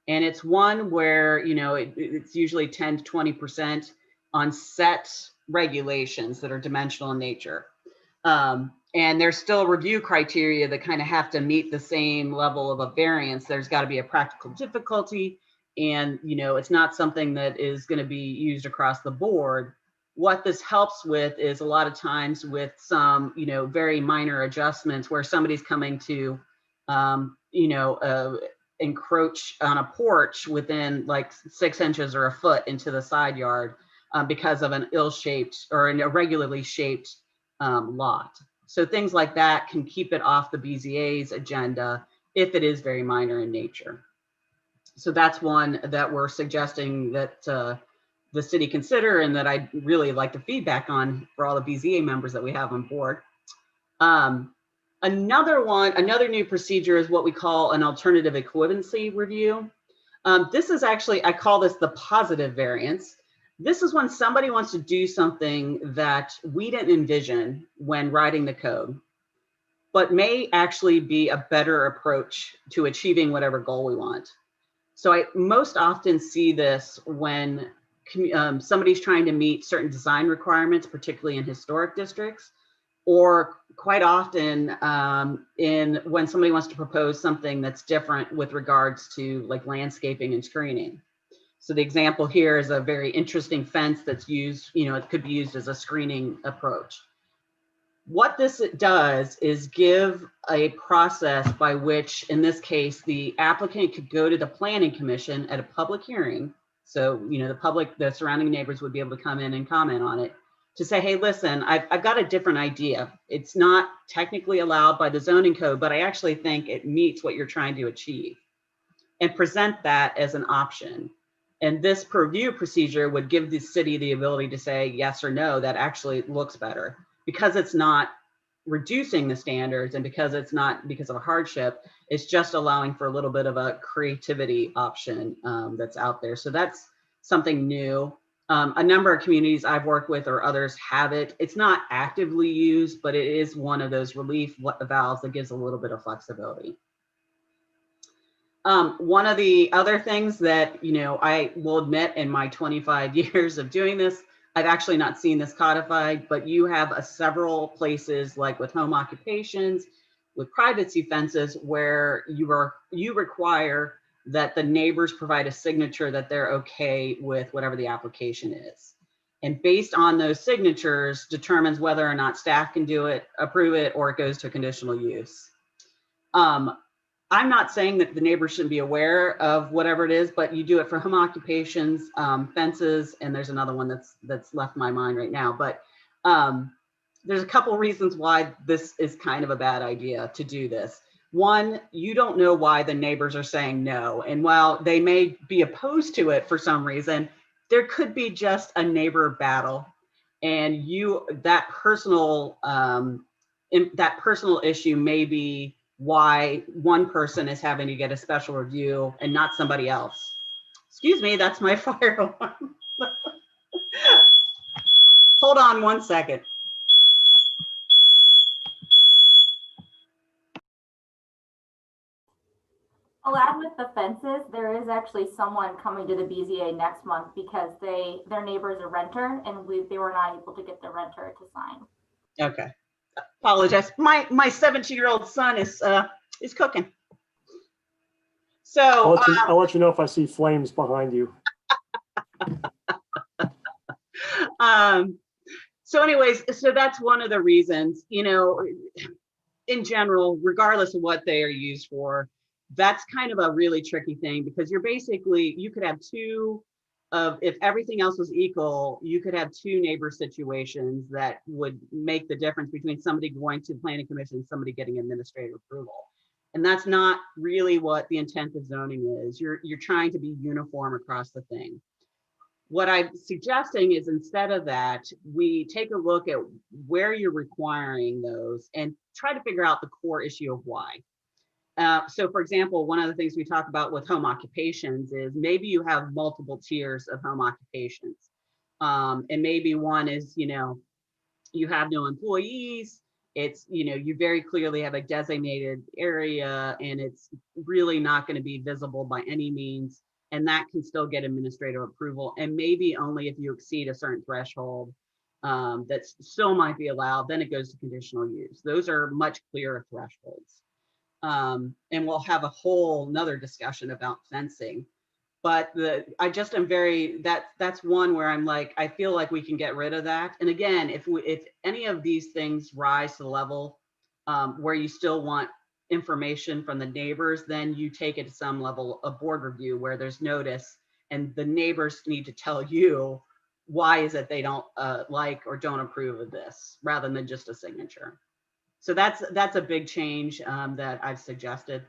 And it's one where, it's usually 10 to 20% on set regulations that are dimensional in nature. And there's still review criteria that kind of have to meet the same level of a variance. There's got to be a practical difficulty. And, it's not something that is going to be used across the board. What this helps with is a lot of times with some, very minor adjustments where somebody's coming to, encroach on a porch within like 6 inches or a foot into the side yard because of an ill-shaped or an irregularly shaped lot. So things like that can keep it off the BZA's agenda if it is very minor in nature. So that's one that we're suggesting that the city consider and that I'd really like the feedback on for all the BZA members that we have on board. Another new procedure is what we call an alternative equivalency review. This is actually, I call this the positive variance. This is when somebody wants to do something that we didn't envision when writing the code, but may actually be a better approach to achieving whatever goal we want. So I most often see this when somebody's trying to meet certain design requirements, particularly in historic districts, or quite often when somebody wants to propose something that's different with regards to like landscaping and screening. So the example here is a very interesting fence that's used, it could be used as a screening approach. What this does is give a process by which, in this case, the applicant could go to the planning commission at a public hearing. So, the surrounding neighbors would be able to come in and comment on it to say, hey, listen, I've got a different idea. It's not technically allowed by the zoning code, but I actually think it meets what you're trying to achieve, and present that as an option. And this review procedure would give the city the ability to say yes or no, that actually looks better, because it's not reducing the standards and because it's not because of a hardship, it's just allowing for a little bit of a creativity option that's out there. So that's something new. A number of communities I've worked with or others have it. It's not actively used, but it is one of those relief valves that gives a little bit of flexibility. One of the other things that, I will admit in my 25 years of doing this, I've actually not seen this codified, but you have several places like with home occupations, with privacy fences, where you require that the neighbors provide a signature that they're okay with whatever the application is. And based on those signatures determines whether or not staff can do it, approve it, or it goes to conditional use. I'm not saying that the neighbors shouldn't be aware of whatever it is, but you do it for home occupations, fences, and there's another one that's left my mind right now. But there's a couple reasons why this is kind of a bad idea to do this. One, you don't know why the neighbors are saying no. And while they may be opposed to it for some reason, there could be just a neighbor battle. And that personal issue may be why one person is having to get a special review and not somebody else. Excuse me, that's my fire alarm. Hold on one second. Along with the fences, there is actually someone coming to the BZA next month because their neighbor's a renter and they were not able to get the renter to sign. Okay. Apologize. My 17-year-old son is cooking. So I'll let you know if I see flames behind you. So anyways, so that's one of the reasons, you know, in general, regardless of what they are used for, that's kind of a really tricky thing because you're basically, you could have if everything else was equal, you could have two neighbor situations that would make the difference between somebody going to the planning commission and somebody getting administrative approval. And that's not really what the intent of zoning is. You're trying to be uniform across the thing. What I'm suggesting is instead of that, we take a look at where you're requiring those and try to figure out the core issue of why. So for example, one of the things we talk about with home occupations is maybe you have multiple tiers of home occupations. And maybe one is, you know, you have no employees. It's, you know, you very clearly have a designated area and it's really not going to be visible by any means. And that can still get administrative approval. And maybe only if you exceed a certain threshold that still might be allowed, then it goes to conditional use. Those are much clearer thresholds. And we'll have a whole nother discussion about fencing. But that's one where I'm like, I feel like we can get rid of that. And again, if any of these things rise to the level where you still want information from the neighbors, then you take it to some level of board review where there's notice and the neighbors need to tell you why is it they don't like or don't approve of this rather than just a signature. So that's a big change that I've suggested.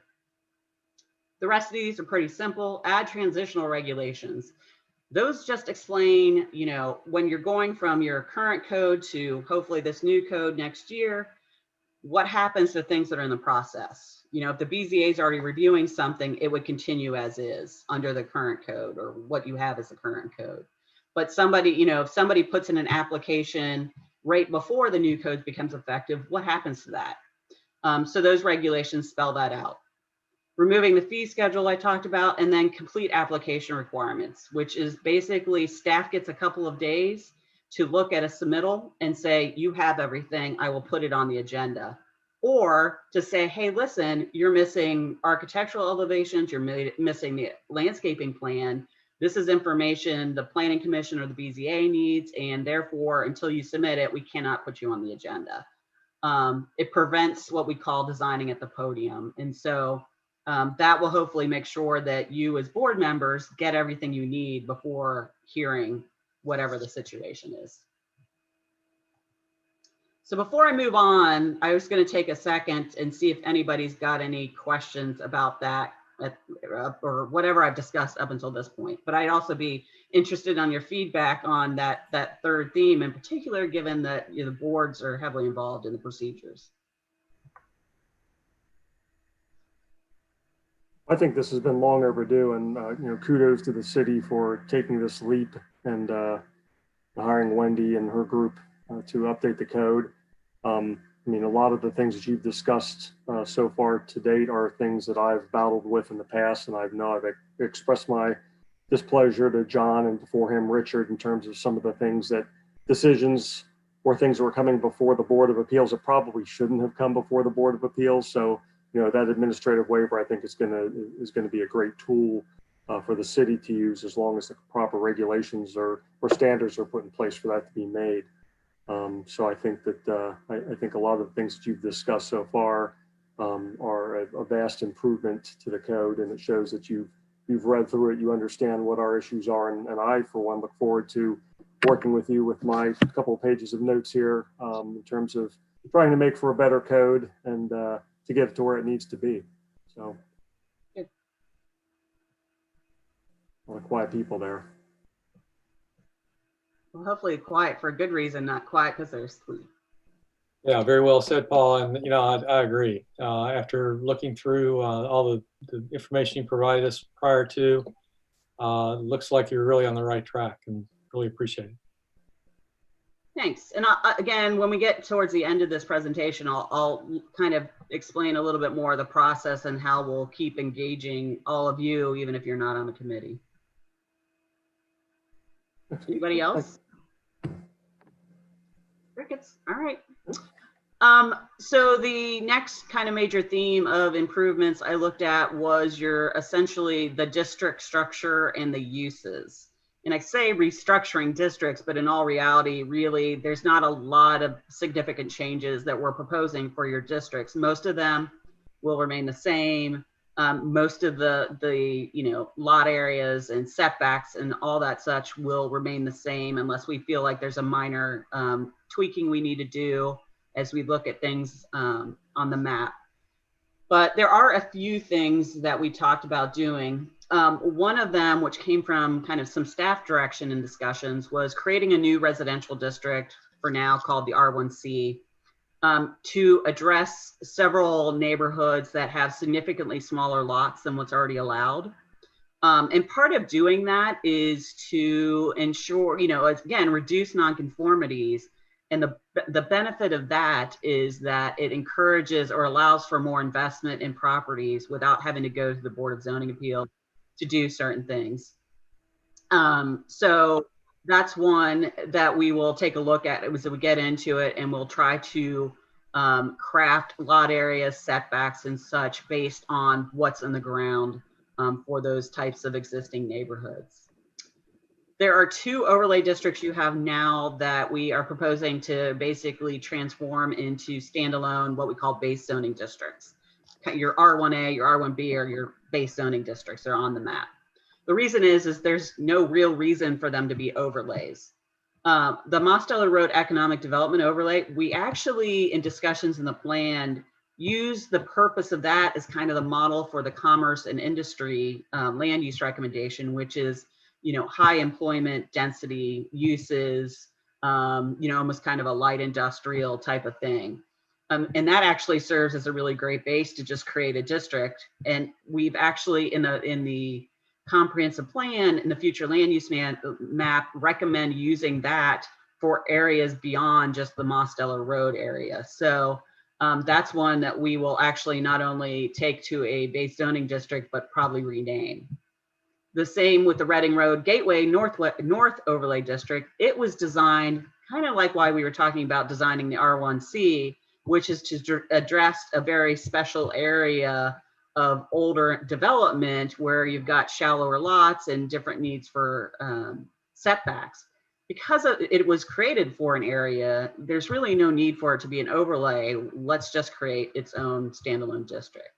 The rest of these are pretty simple. Add transitional regulations. Those just explain, you know, when you're going from your current code to hopefully this new code next year, what happens to things that are in the process? You know, if the BZA is already reviewing something, it would continue as is under the current code or what you have as the current code. But somebody, you know, if somebody puts in an application right before the new code becomes effective, what happens to that? So those regulations spell that out. Removing the fee schedule I talked about, and then complete application requirements, which is basically staff gets a couple of days to look at a submittal and say, you have everything, I will put it on the agenda. Or to say, hey, listen, you're missing architectural elevations, you're missing the landscaping plan. This is information the planning commission or the BZA needs, and therefore, until you submit it, we cannot put you on the agenda. It prevents what we call designing at the podium. And so that will hopefully make sure that you as board members get everything you need before hearing whatever the situation is. So before I move on, I was going to take a second and see if anybody's got any questions about that or whatever I've discussed up until this point. But I'd also be interested on your feedback on that third theme in particular, given that the boards are heavily involved in the procedures. I think this has been long overdue, and you know, kudos to the city for taking this leap and hiring Wendy and her group to update the code. I mean, a lot of the things that you've discussed so far to date are things that I've battled with in the past, and I've expressed my displeasure to John and before him, Richard, in terms of some of the things decisions or things that were coming before the Board of Appeals that probably shouldn't have come before the Board of Appeals. So, you know, that administrative waiver, I think, is going to be a great tool for the city to use as long as the proper regulations or standards are put in place for that to be made. So I think that I think a lot of the things that you've discussed so far are a vast improvement to the code, and it shows that you've read through it, you understand what our issues are, and I, for one, look forward to working with you with my couple of pages of notes here in terms of trying to make for a better code and to get it to where it needs to be. So, a lot of quiet people there. Well, hopefully quiet for a good reason, not quiet because they're asleep. Yeah, very well said, Paul. And, you know, I agree. After looking through all the information you provided us prior to, looks like you're really on the right track, and really appreciate it. Thanks. And again, when we get towards the end of this presentation, I'll kind of explain a little bit more of the process and how we'll keep engaging all of you, even if you're not on the committee. Anybody else? Crickets. All right. So the next kind of major theme of improvements I looked at was essentially the district structure and the uses. And I say restructuring districts, but in all reality, really, there's not a lot of significant changes that we're proposing for your districts. Most of them will remain the same. Most of the lot areas and setbacks and all that such will remain the same unless we feel like there's a minor tweaking we need to do as we look at things on the map. But there are a few things that we talked about doing. One of them, which came from kind of some staff direction and discussions, was creating a new residential district for now called the R1C to address several neighborhoods that have significantly smaller lots than what's already allowed. And part of doing that is to ensure, again, reduce nonconformities. And the benefit of that is that it encourages or allows for more investment in properties without having to go to the Board of Zoning Appeals to do certain things. So that's one that we will take a look at as we get into it, and we'll try to craft lot areas, setbacks, and such based on what's in the ground for those types of existing neighborhoods. There are 2 overlay districts you have now that we are proposing to basically transform into standalone, what we call base zoning districts. Your R1A, your R1B, or your base zoning districts are on the map. The reason is there's no real reason for them to be overlays. The Mosteller Road Economic Development Overlay, we actually, in discussions in the plan, use the purpose of that as kind of the model for the commerce and industry land use recommendation, which is high employment density uses, almost kind of a light industrial type of thing. And that actually serves as a really great base to just create a district. And we've actually, in the comprehensive plan, in the future land use map, recommend using that for areas beyond just the Mosteller Road area. So that's one that we will actually not only take to a base zoning district, but probably rename. The same with the Reading Road Gateway North Overlay District. It was designed kind of like why we were talking about designing the R1C, which is to address a very special area of older development where you've got shallower lots and different needs for setbacks. Because it was created for an area, there's really no need for it to be an overlay. Let's just create its own standalone district.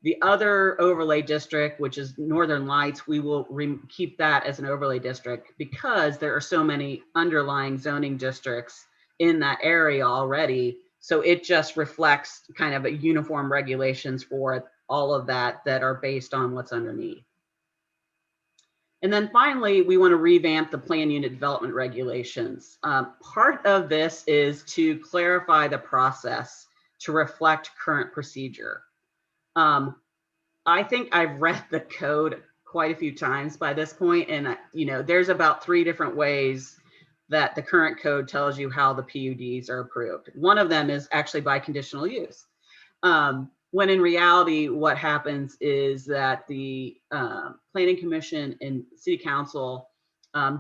The other overlay district, which is Northern Lights, we will keep that as an overlay district because there are so many underlying zoning districts in that area already. So it just reflects kind of a uniform regulations for all of that are based on what's underneath. And then finally, we want to revamp the plan unit development regulations. Part of this is to clarify the process to reflect current procedure. I think I've read the code quite a few times by this point, and there's about 3 different ways that the current code tells you how the PUDs are approved. One of them is actually by conditional use. When in reality, what happens is that the Planning Commission and City Council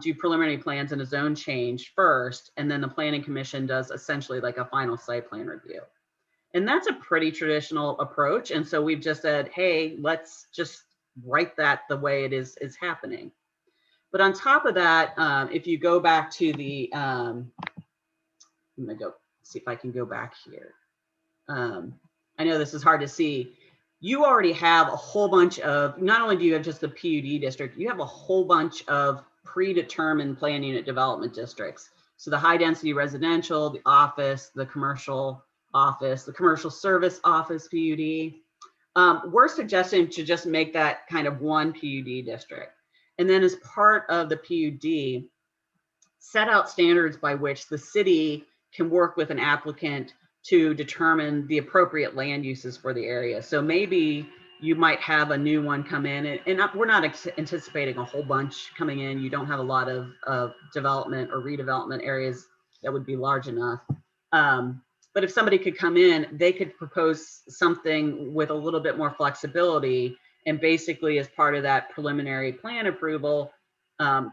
do preliminary plans and a zone change first, and then the Planning Commission does essentially like a final site plan review. And that's a pretty traditional approach. And so we've just said, hey, let's just write that the way it is happening. But on top of that, if you go back to the, I'm gonna go see if I can go back here. I know this is hard to see. You already have a whole bunch of, not only do you have just the PUD district, you have a whole bunch of predetermined plan unit development districts. So the high density residential, the office, the commercial office, the commercial service office PUD. We're suggesting to just make that kind of one PUD district. And then as part of the PUD, set out standards by which the city can work with an applicant to determine the appropriate land uses for the area. So maybe you might have a new one come in, and we're not anticipating a whole bunch coming in. You don't have a lot of development or redevelopment areas that would be large enough. But if somebody could come in, they could propose something with a little bit more flexibility, and basically as part of that preliminary plan approval,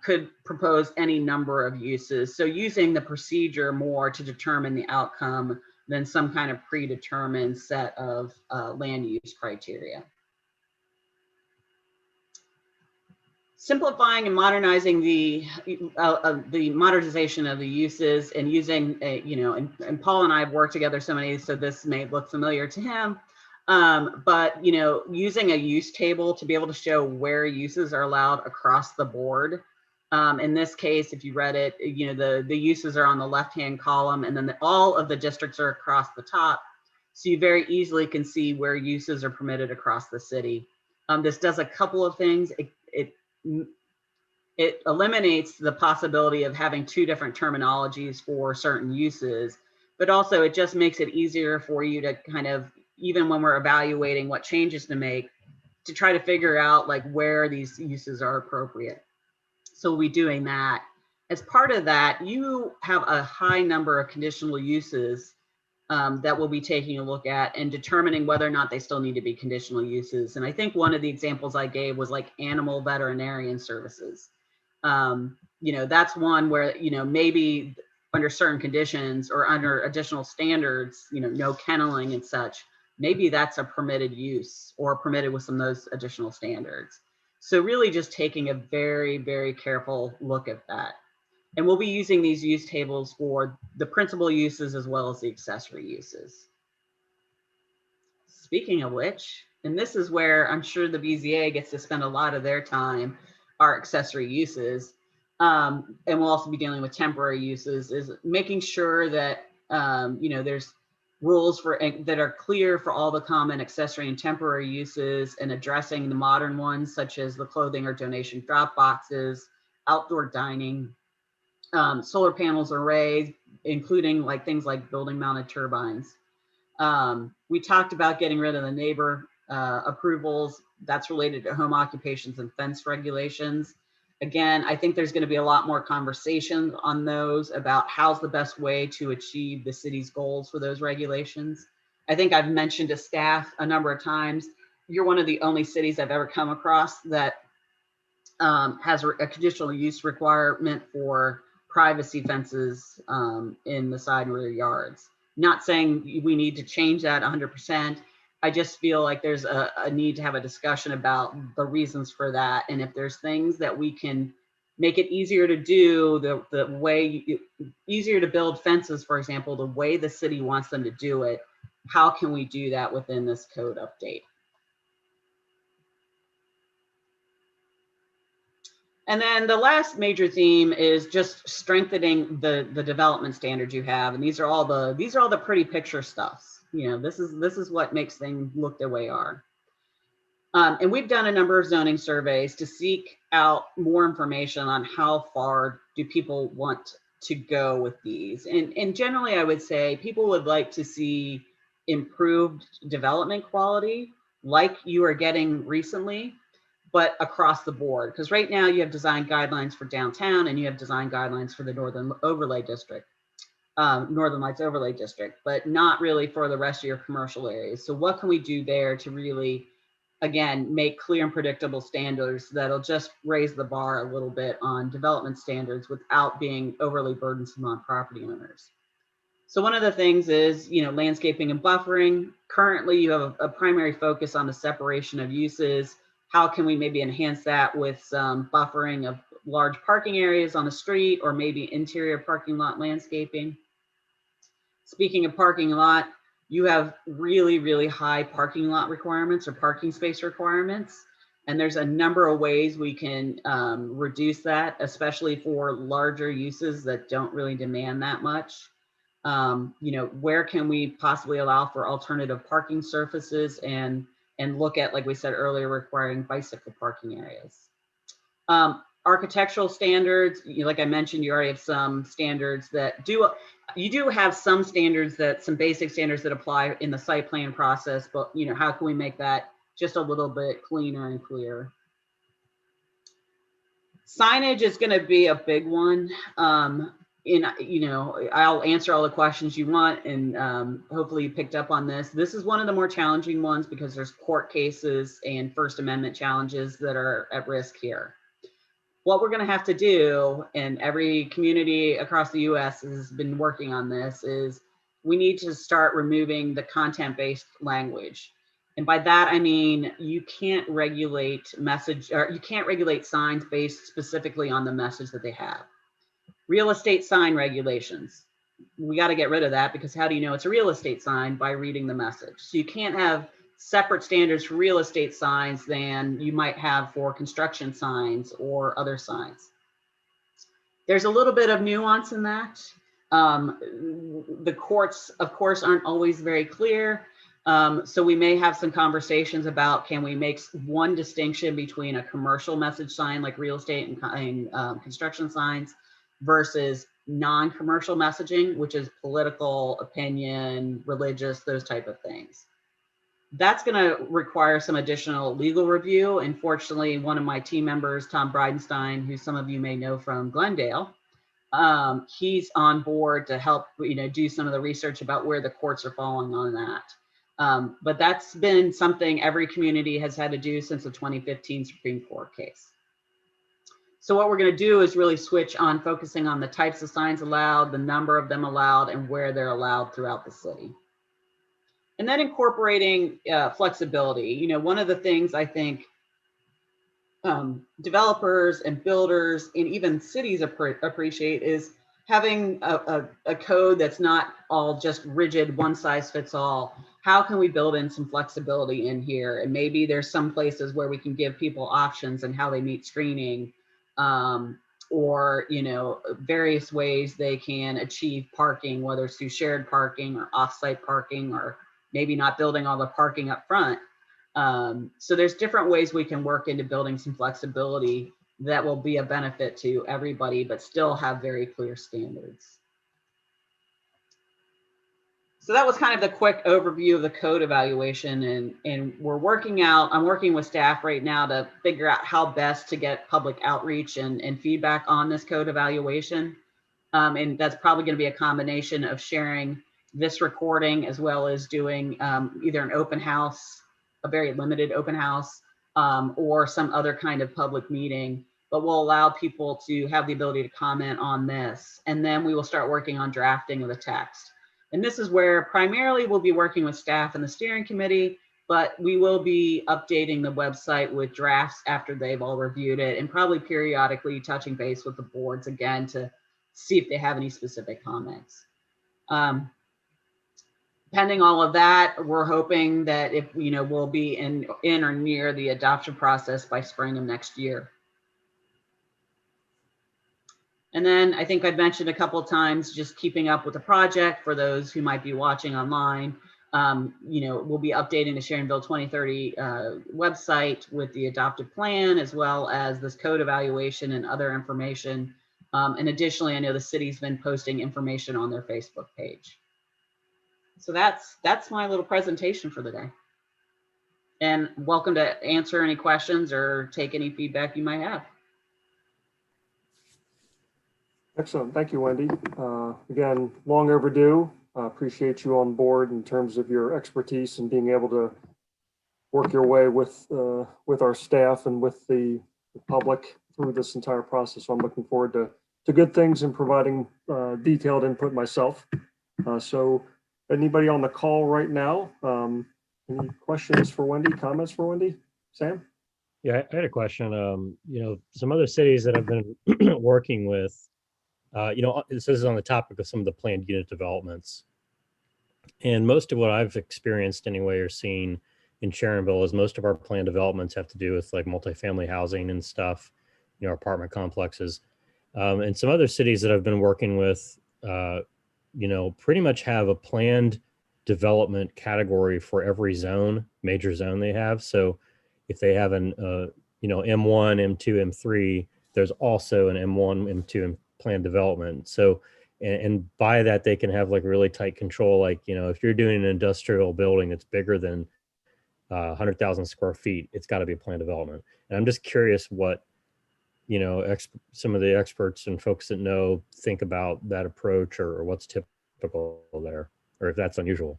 could propose any number of uses. So using the procedure more to determine the outcome than some kind of predetermined set of land use criteria. simplifying and modernizing the modernization of the uses and using a, and Paul and I have worked together so many, so this may look familiar to him. But using a use table to be able to show where uses are allowed across the board. In this case, if you read it, the uses are on the left-hand column, and then all of the districts are across the top. So you very easily can see where uses are permitted across the city. This does a couple of things. It eliminates the possibility of having two different terminologies for certain uses, but also it just makes it easier for you to kind of, even when we're evaluating what changes to make, to try to figure out like where these uses are appropriate. So we'll be doing that. As part of that, you have a high number of conditional uses that we'll be taking a look at and determining whether or not they still need to be conditional uses. And I think one of the examples I gave was like animal veterinarian services. That's one where, maybe under certain conditions or under additional standards, no kenneling and such, maybe that's a permitted use or permitted with some of those additional standards. So really just taking a very, very careful look at that. And we'll be using these use tables for the principal uses as well as the accessory uses. Speaking of which, and this is where I'm sure the BZA gets to spend a lot of their time, our accessory uses, and we'll also be dealing with temporary uses, is making sure that there's rules that are clear for all the common accessory and temporary uses, and addressing the modern ones such as the clothing or donation drop boxes, outdoor dining, solar panels arrays, including like things like building mounted turbines. We talked about getting rid of the neighbor approvals. That's related to home occupations and fence regulations. Again, I think there's going to be a lot more conversations on those about how's the best way to achieve the city's goals for those regulations. I think I've mentioned to staff a number of times, you're one of the only cities I've ever come across that has a conditional use requirement for privacy fences in the side and rear yards. Not saying we need to change that 100%. I just feel like there's a need to have a discussion about the reasons for that. And if there's things that we can make it easier to do, the way, easier to build fences, for example, the way the city wants them to do it, how can we do that within this code update? And then the last major theme is just strengthening the development standards you have. And these are all the pretty picture stuffs. This is what makes things look the way they are. And we've done a number of zoning surveys to seek out more information on how far do people want to go with these. And generally, I would say people would like to see improved development quality like you are getting recently, but across the board. Because right now you have design guidelines for downtown and you have design guidelines for the Northern Overlay District, Northern Lights Overlay District, but not really for the rest of your commercial areas. So what can we do there to really, again, make clear and predictable standards that'll just raise the bar a little bit on development standards without being overly burdensome on property owners? So one of the things is, landscaping and buffering. Currently, you have a primary focus on the separation of uses. How can we maybe enhance that with some buffering of large parking areas on the street or maybe interior parking lot landscaping? Speaking of parking lot, you have really, really high parking lot requirements or parking space requirements. And there's a number of ways we can reduce that, especially for larger uses that don't really demand that much. Where can we possibly allow for alternative parking surfaces and look at, like we said earlier, requiring bicycle parking areas. Architectural standards, like I mentioned, you already have some standards that you do have some standards some basic standards that apply in the site plan process, but how can we make that just a little bit cleaner and clearer? Signage is going to be a big one. I'll answer all the questions you want, and hopefully you picked up on this. This is one of the more challenging ones because there's court cases and First Amendment challenges that are at risk here. What we're going to have to do, and every community across the US has been working on this, is we need to start removing the content-based language. And by that, I mean, you can't regulate signs based specifically on the message that they have. Real estate sign regulations. We got to get rid of that, because how do you know it's a real estate sign? By reading the message. So you can't have separate standards for real estate signs than you might have for construction signs or other signs. There's a little bit of nuance in that. The courts, of course, aren't always very clear. So we may have some conversations about, can we make one distinction between a commercial message sign like real estate and construction signs versus non-commercial messaging, which is political, opinion, religious, those type of things. That's going to require some additional legal review. And fortunately, one of my team members, Tom Bridenstine, who some of you may know from Glendale, he's on board to help, do some of the research about where the courts are falling on that. But that's been something every community has had to do since the 2015 Supreme Court case. So what we're going to do is really switch on focusing on the types of signs allowed, the number of them allowed, and where they're allowed throughout the city. And then incorporating flexibility. One of the things I think developers and builders and even cities appreciate is having a code that's not all just rigid, one size fits all. How can we build in some flexibility in here? And maybe there's some places where we can give people options and how they meet screening, or various ways they can achieve parking, whether it's through shared parking or off-site parking, or maybe not building all the parking up front. So there's different ways we can work into building some flexibility that will be a benefit to everybody, but still have very clear standards. So that was kind of the quick overview of the code evaluation, and I'm working with staff right now to figure out how best to get public outreach and feedback on this code evaluation. And that's probably going to be a combination of sharing this recording as well as doing either an open house, a very limited open house, or some other kind of public meeting, but we'll allow people to have the ability to comment on this. And then we will start working on drafting of the text. And this is where primarily we'll be working with staff and the steering committee, but we will be updating the website with drafts after they've all reviewed it, and probably periodically touching base with the boards again to see if they have any specific comments. Pending all of that, we're hoping that if we'll be in or near the adoption process by spring of next year. And then I think I've mentioned a couple of times just keeping up with the project for those who might be watching online. We'll be updating the Sharonville 2030 website with the adopted plan, as well as this code evaluation and other information. And additionally, I know the city's been posting information on their Facebook page. So that's my little presentation for the day. And welcome to answer any questions or take any feedback you might have. Excellent. Thank you, Wendy. Again, long overdue. Appreciate you on board in terms of your expertise and being able to work your way with our staff and with the public through this entire process. So I'm looking forward to good things and providing detailed input myself. So anybody on the call right now, any questions for Wendy, comments for Wendy? Sam? Yeah, I had a question. Some other cities that I've been working with, this is on the topic of some of the planned unit developments. And most of what I've experienced anyway, or seen in Sharonville, is most of our planned developments have to do with like multifamily housing and stuff, apartment complexes. And some other cities that I've been working with, pretty much have a planned development category for every zone, major zone they have. So if they have an, M1, M2, M3, there's also an M1, M2, planned development. So, and by that, they can have like really tight control. Like, if you're doing an industrial building that's bigger than 100,000 square feet, it's got to be a planned development. And I'm just curious what, some of the experts and folks that know think about that approach, or what's typical there, or if that's unusual.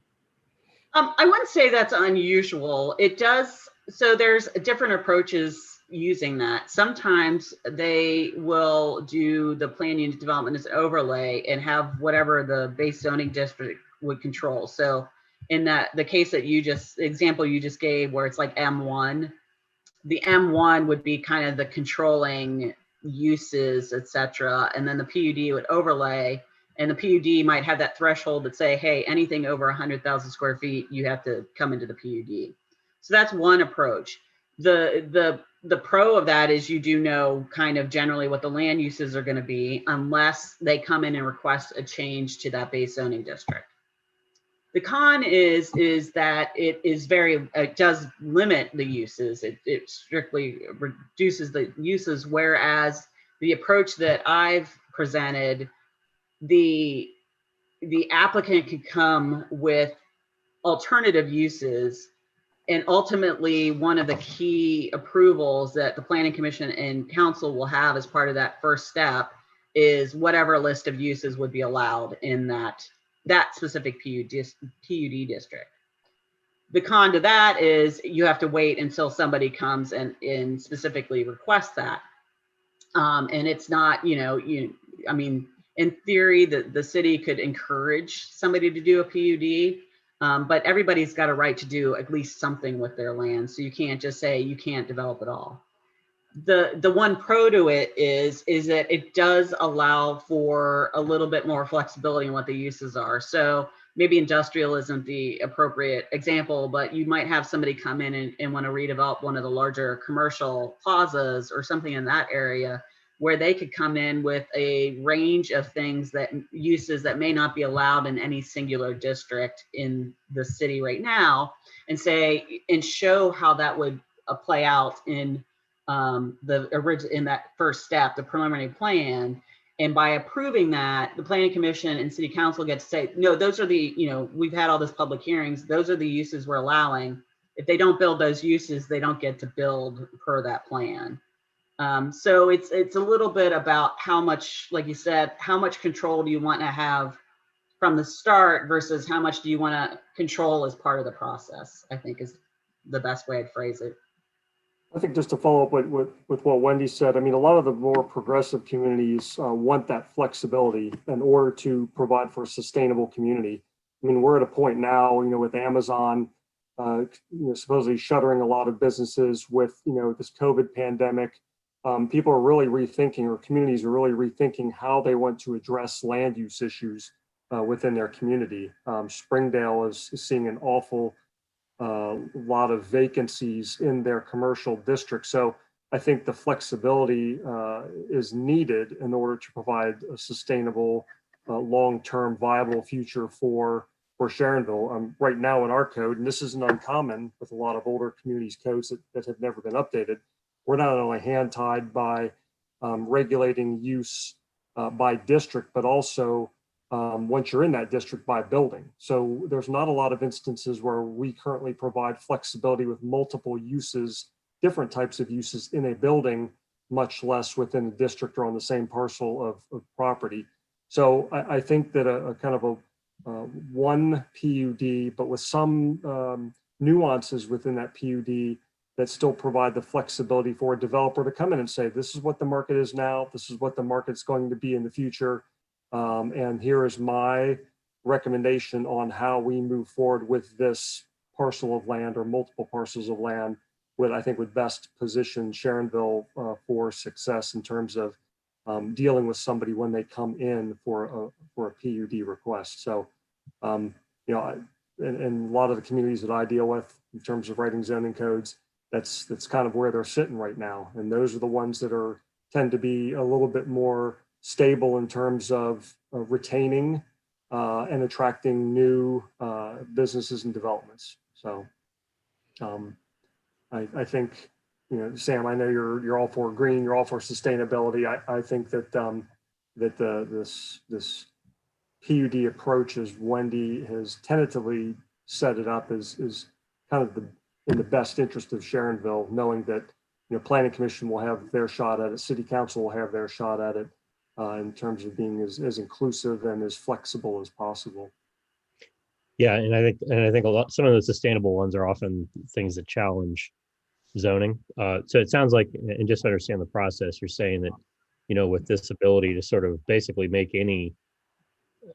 I wouldn't say that's unusual. It does. So there's different approaches using that. Sometimes they will do the planned unit development as overlay and have whatever the base zoning district would control. So in that the case that example you just gave, where it's like M1, the M1 would be kind of the controlling uses, et cetera. And then the PUD would overlay, and the PUD might have that threshold that say, hey, anything over 100,000 square feet, you have to come into the PUD. So that's one approach. The pro of that is you do know kind of generally what the land uses are going to be, unless they come in and request a change to that base zoning district. The con is that it does limit the uses. It strictly reduces the uses, whereas the approach that I've presented, the applicant could come with alternative uses, and ultimately one of the key approvals that the Planning Commission and Council will have as part of that first step is whatever list of uses would be allowed in that specific PUD district. The con to that is you have to wait until somebody comes and specifically requests that. And it's not, I mean, in theory, the city could encourage somebody to do a PUD, but everybody's got a right to do at least something with their land. So you can't just say you can't develop at all. The one pro to it is that it does allow for a little bit more flexibility in what the uses are. So maybe industrial isn't the appropriate example, but you might have somebody come in and want to redevelop one of the larger commercial plazas or something in that area, where they could come in with a range of things, that uses that may not be allowed in any singular district in the city right now, and show how that would play out in in that first step, the preliminary plan. And by approving that, the Planning Commission and City Council get to say, no, those are the, we've had all this public hearings, those are the uses we're allowing. If they don't build those uses, they don't get to build per that plan. So it's a little bit about how much, like you said, how much control do you want to have from the start versus how much do you want to control as part of the process, I think is the best way I'd phrase it. I think just to follow up with what Wendy said, I mean, a lot of the more progressive communities want that flexibility in order to provide for a sustainable community. I mean, we're at a point now, with Amazon, supposedly shuttering a lot of businesses with, this COVID pandemic. People are really rethinking, or communities are really rethinking how they want to address land use issues within their community. Springdale is seeing an awful lot of vacancies in their commercial district. So I think the flexibility is needed in order to provide a sustainable, long-term viable future for Sharonville. Right now in our code, and this isn't uncommon with a lot of older communities codes that have never been updated, we're not only hand-tied by regulating use by district, but also once you're in that district by building. So there's not a lot of instances where we currently provide flexibility with multiple uses, different types of uses in a building, much less within a district or on the same parcel of property. So I think that a kind of a one PUD, but with some nuances within that PUD that still provide the flexibility for a developer to come in and say, this is what the market is now, this is what the market's going to be in the future. And here is my recommendation on how we move forward with this parcel of land or multiple parcels of land, what I think would best position Sharonville for success in terms of dealing with somebody when they come in for a PUD request. So, in a lot of the communities that I deal with in terms of writing zoning codes, that's kind of where they're sitting right now. And those are the ones that tend to be a little bit more stable in terms of retaining and attracting new businesses and developments. So I think, Sam, I know you're all for green, you're all for sustainability. I think that this PUD approach, as Wendy has tentatively set it up, is kind of in the best interest of Sharonville, knowing that Planning Commission will have their shot at it, City Council will have their shot at it, in terms of being as inclusive and as flexible as possible. Yeah, and I think some of the sustainable ones are often things that challenge zoning. So it sounds like, and just to understand the process, you're saying that, with this ability to sort of basically make any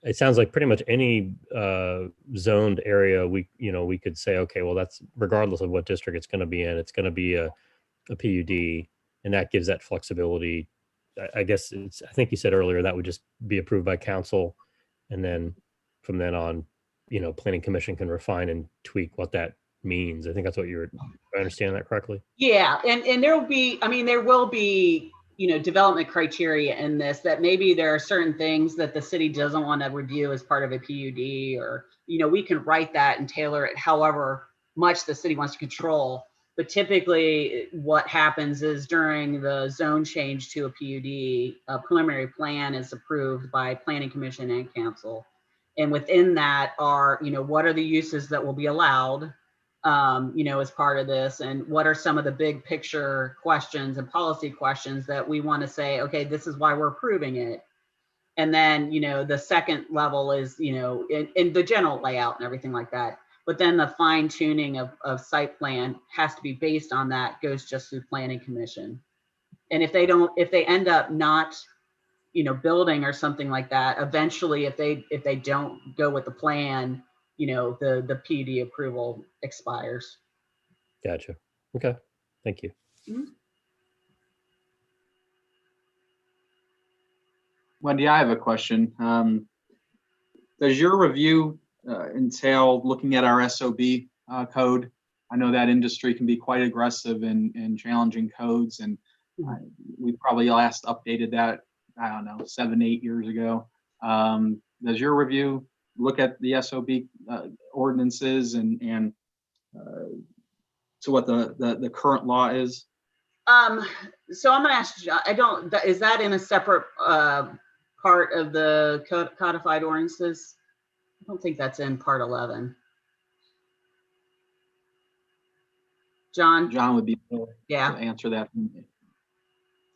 it sounds like pretty much any zoned area, we could say, okay, well, that's regardless of what district it's going to be in, it's going to be a PUD, and that gives that flexibility. I guess I think you said earlier that would just be approved by council, and then from then on, planning commission can refine and tweak what that means. I think that's what I understand that correctly. Yeah, and there will be, development criteria in this, that maybe there are certain things that the city doesn't want to review as part of a PUD, or, we can write that and tailor it however much the city wants to control. But typically what happens is during the zone change to a PUD, a preliminary plan is approved by planning commission and council. And within that are, what are the uses that will be allowed, as part of this, and what are some of the big picture questions and policy questions that we want to say, okay, this is why we're approving it. And then, the second level is, in the general layout and everything like that. But then the fine tuning of site plan has to be based on that, goes just through planning commission. And if they end up not, building or something like that, eventually, if they don't go with the plan, the PUD approval expires. Gotcha. Okay. Thank you. Wendy, I have a question. Does your review entail looking at our SOB code? I know that industry can be quite aggressive in challenging codes, and we probably last updated that, I don't know, 7-8 years ago. Does your review look at the SOB ordinances and to what the current law is? So I'm gonna ask you, is that in a separate part of the codified ordinances? I don't think that's in part 11. John would be able to yeah answer that.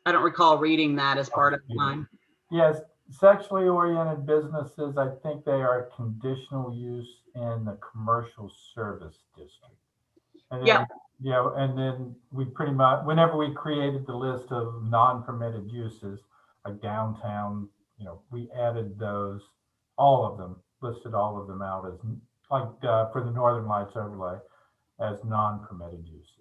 I don't recall reading that as part of mine. Yes, sexually oriented businesses, I think they are conditional use in the commercial service district. And then, and then we pretty much, whenever we created the list of non-permitted uses, like downtown, we added those, all of them, listed all of them out as, like for the Northern Lights overlay, as non-permitted uses.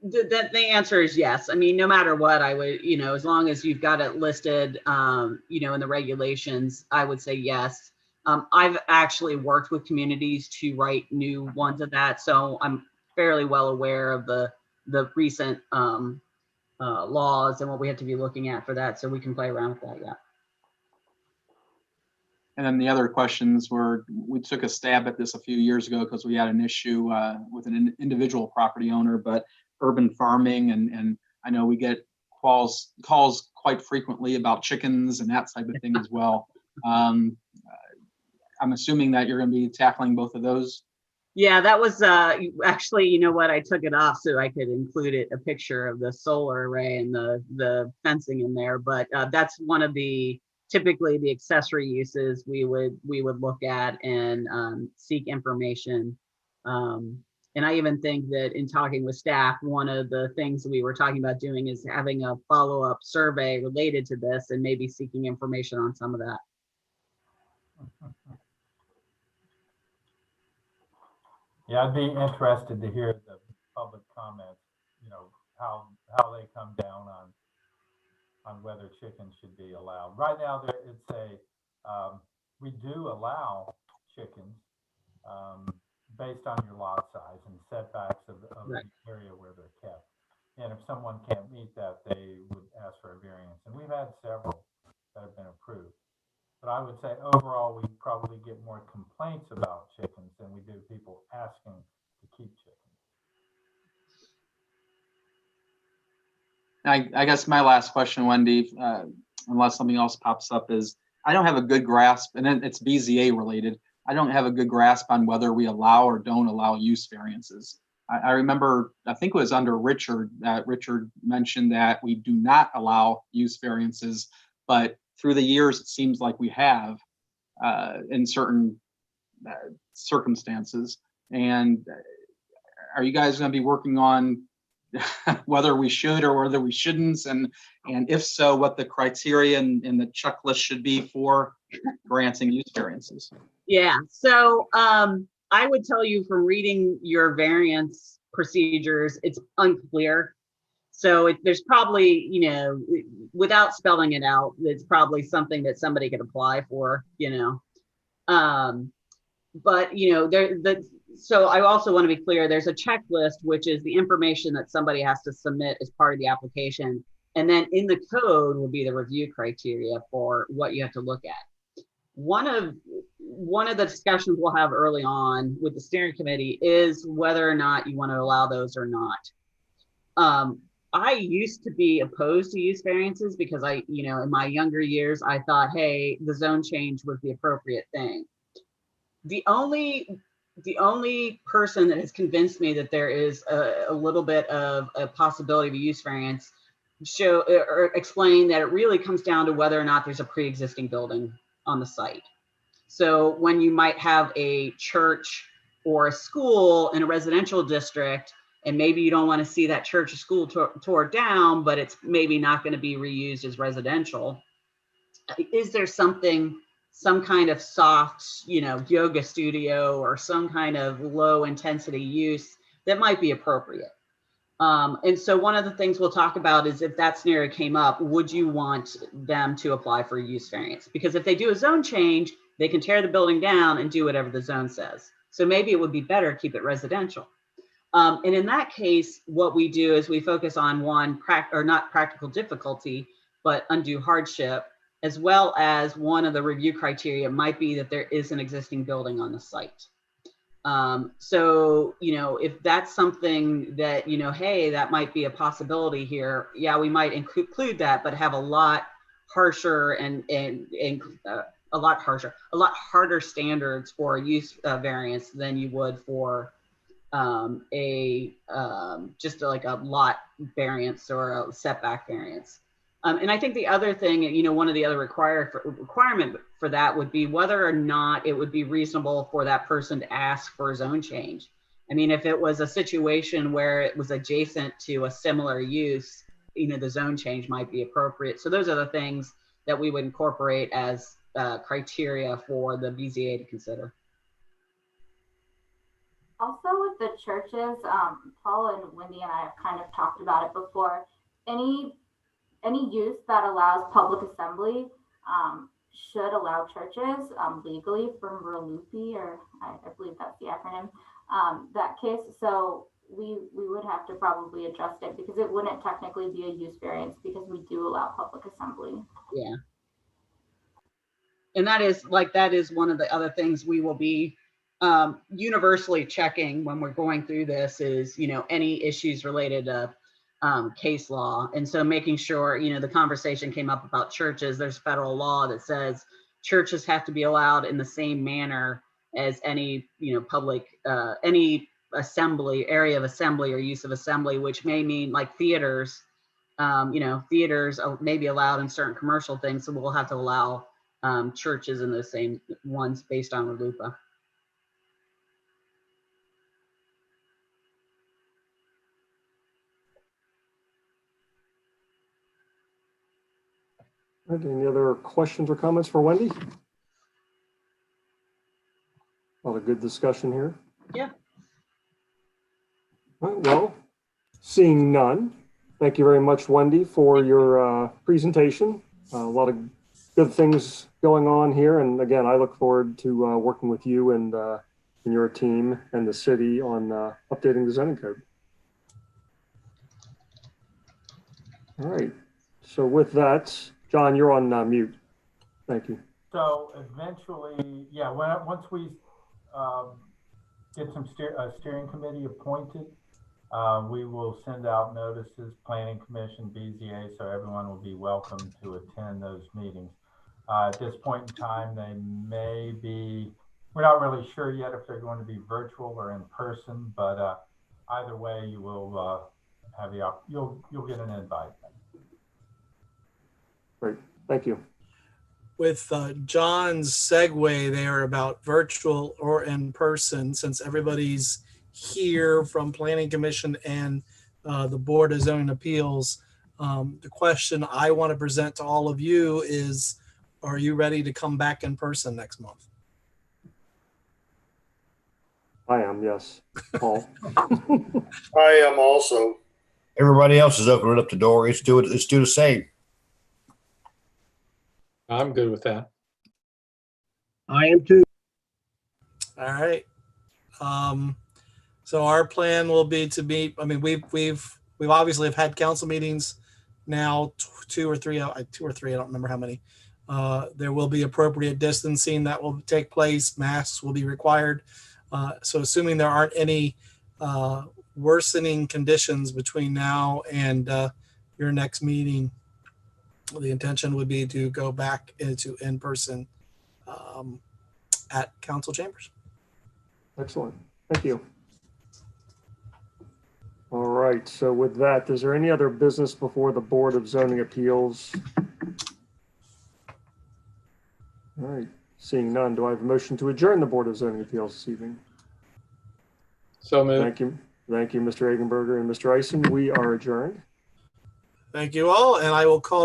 The answer is yes. I mean, no matter what, I would, as long as you've got it listed, in the regulations, I would say yes. I've actually worked with communities to write new ones of that, so I'm fairly well aware of the recent laws and what we have to be looking at for that, so we can play around with that. Yeah. And then the other questions were, we took a stab at this a few years ago because we had an issue with an individual property owner, but urban farming, and I know we get calls quite frequently about chickens and that type of thing as well. I'm assuming that you're going to be tackling both of those. Yeah, that was actually, you know what, I took it off so I could include a picture of the solar array and the fencing in there, but that's one of the typically the accessory uses we would look at and seek information. And I even think that in talking with staff, one of the things we were talking about doing is having a follow-up survey related to this and maybe seeking information on some of that. Yeah, I'd be interested to hear the public comments, how they come down on whether chickens should be allowed. Right now, we do allow chickens based on your lot size and setbacks of right. the area where they're kept. And if someone can't meet that, they would ask for a variance. And we've had several that have been approved. But I would say overall, we probably get more complaints about chickens than we do people asking to keep chickens. I guess my last question, Wendy, unless something else pops up, is I don't have a good grasp, and it's BZA related. I don't have a good grasp on whether we allow or don't allow use variances. I remember, I think it was under Richard, that Richard mentioned that we do not allow use variances, but through the years, it seems like we have in certain circumstances. And are you guys going to be working on whether we should or whether we shouldn't, and if so, what the criteria and the checklist should be for granting use variances. Yeah, so I would tell you from reading your variance procedures, it's unclear. So there's probably, without spelling it out, it's probably something that somebody could apply for, but so I also want to be clear, there's a checklist, which is the information that somebody has to submit as part of the application. And then in the code will be the review criteria for what you have to look at. One of the discussions we'll have early on with the steering committee is whether or not you want to allow those or not. I used to be opposed to use variances because in my younger years, I thought, hey, the zone change was the appropriate thing. The only person that has convinced me that there is a little bit of a possibility of a use variance explain that it really comes down to whether or not there's a pre-existing building on the site. So when you might have a church or a school in a residential district, and maybe you don't want to see that church or school tore down, but it's maybe not going to be reused as residential. Is there some kind of soft, yoga studio or some kind of low intensity use that might be appropriate? And so one of the things we'll talk about is if that scenario came up, would you want them to apply for a use variance? Because if they do a zone change, they can tear the building down and do whatever the zone says. So maybe it would be better to keep it residential. And in that case, what we do is we focus on not practical difficulty, but undue hardship, as well as one of the review criteria might be that there is an existing building on the site. So, if that's something that, hey, that might be a possibility here. Yeah, we might include that, but have a lot harsher and a lot harder standards for use variance than you would for just like a lot variance or a setback variance. And I think the other thing, one of the other requirement for that would be whether or not it would be reasonable for that person to ask for a zone change. I mean, if it was a situation where it was adjacent to a similar use, the zone change might be appropriate. So those are the things that we would incorporate as criteria for the BZA to consider. Also with the churches, Paul and Wendy and I have kind of talked about it before. Any use that allows public assembly should allow churches legally from RLUIPI, or I believe that's the acronym, that case. So we would have to probably adjust it because it wouldn't technically be a use variance because we do allow public assembly. Yeah. And that is one of the other things we will be universally checking when we're going through this is, any issues related to case law. And so making sure, the conversation came up about churches. There's federal law that says churches have to be allowed in the same manner as any, public, any assembly, area of assembly or use of assembly, which may mean like theaters, theaters may be allowed in certain commercial things. So we'll have to allow churches in the same ones based on RLUIPA. All right, any other questions or comments for Wendy? A lot of good discussion here. Yeah. All right, well, seeing none, thank you very much, Wendy, for your presentation. A lot of good things going on here. And again, I look forward to working with you and your team and the city on updating the zoning code. All right, so with that, John, you're on mute. Thank you. So eventually, yeah, once we get some steering committee appointed, we will send out notices, Planning Commission, BZA, so everyone will be welcome to attend those meetings. At this point in time, they may be, we're not really sure yet if they're going to be virtual or in person, but either way, you will have you'll get an invite. Great, thank you. With John's segue there about virtual or in person, since everybody's here from Planning Commission and the Board of Zoning Appeals. The question I want to present to all of you is, are you ready to come back in person next month? I am, yes. Paul? I am also. Everybody else is opening up the door. Let's do it. Let's do the same. I'm good with that. I am too. All right. So our plan will be to meet. I mean, we've obviously have had council meetings now, two or three. I don't remember how many. There will be appropriate distancing that will take place. Masks will be required. So assuming there aren't any worsening conditions between now and your next meeting, the intention would be to go back into in-person at council chambers. Excellent. Thank you. All right. So with that, is there any other business before the Board of Zoning Appeals? All right. Seeing none, do I have a motion to adjourn the Board of Zoning Appeals this evening? So moved. Thank you. Thank you, Mr. Egenberger and Mr. Ison. We are adjourned. Thank you all, and I will call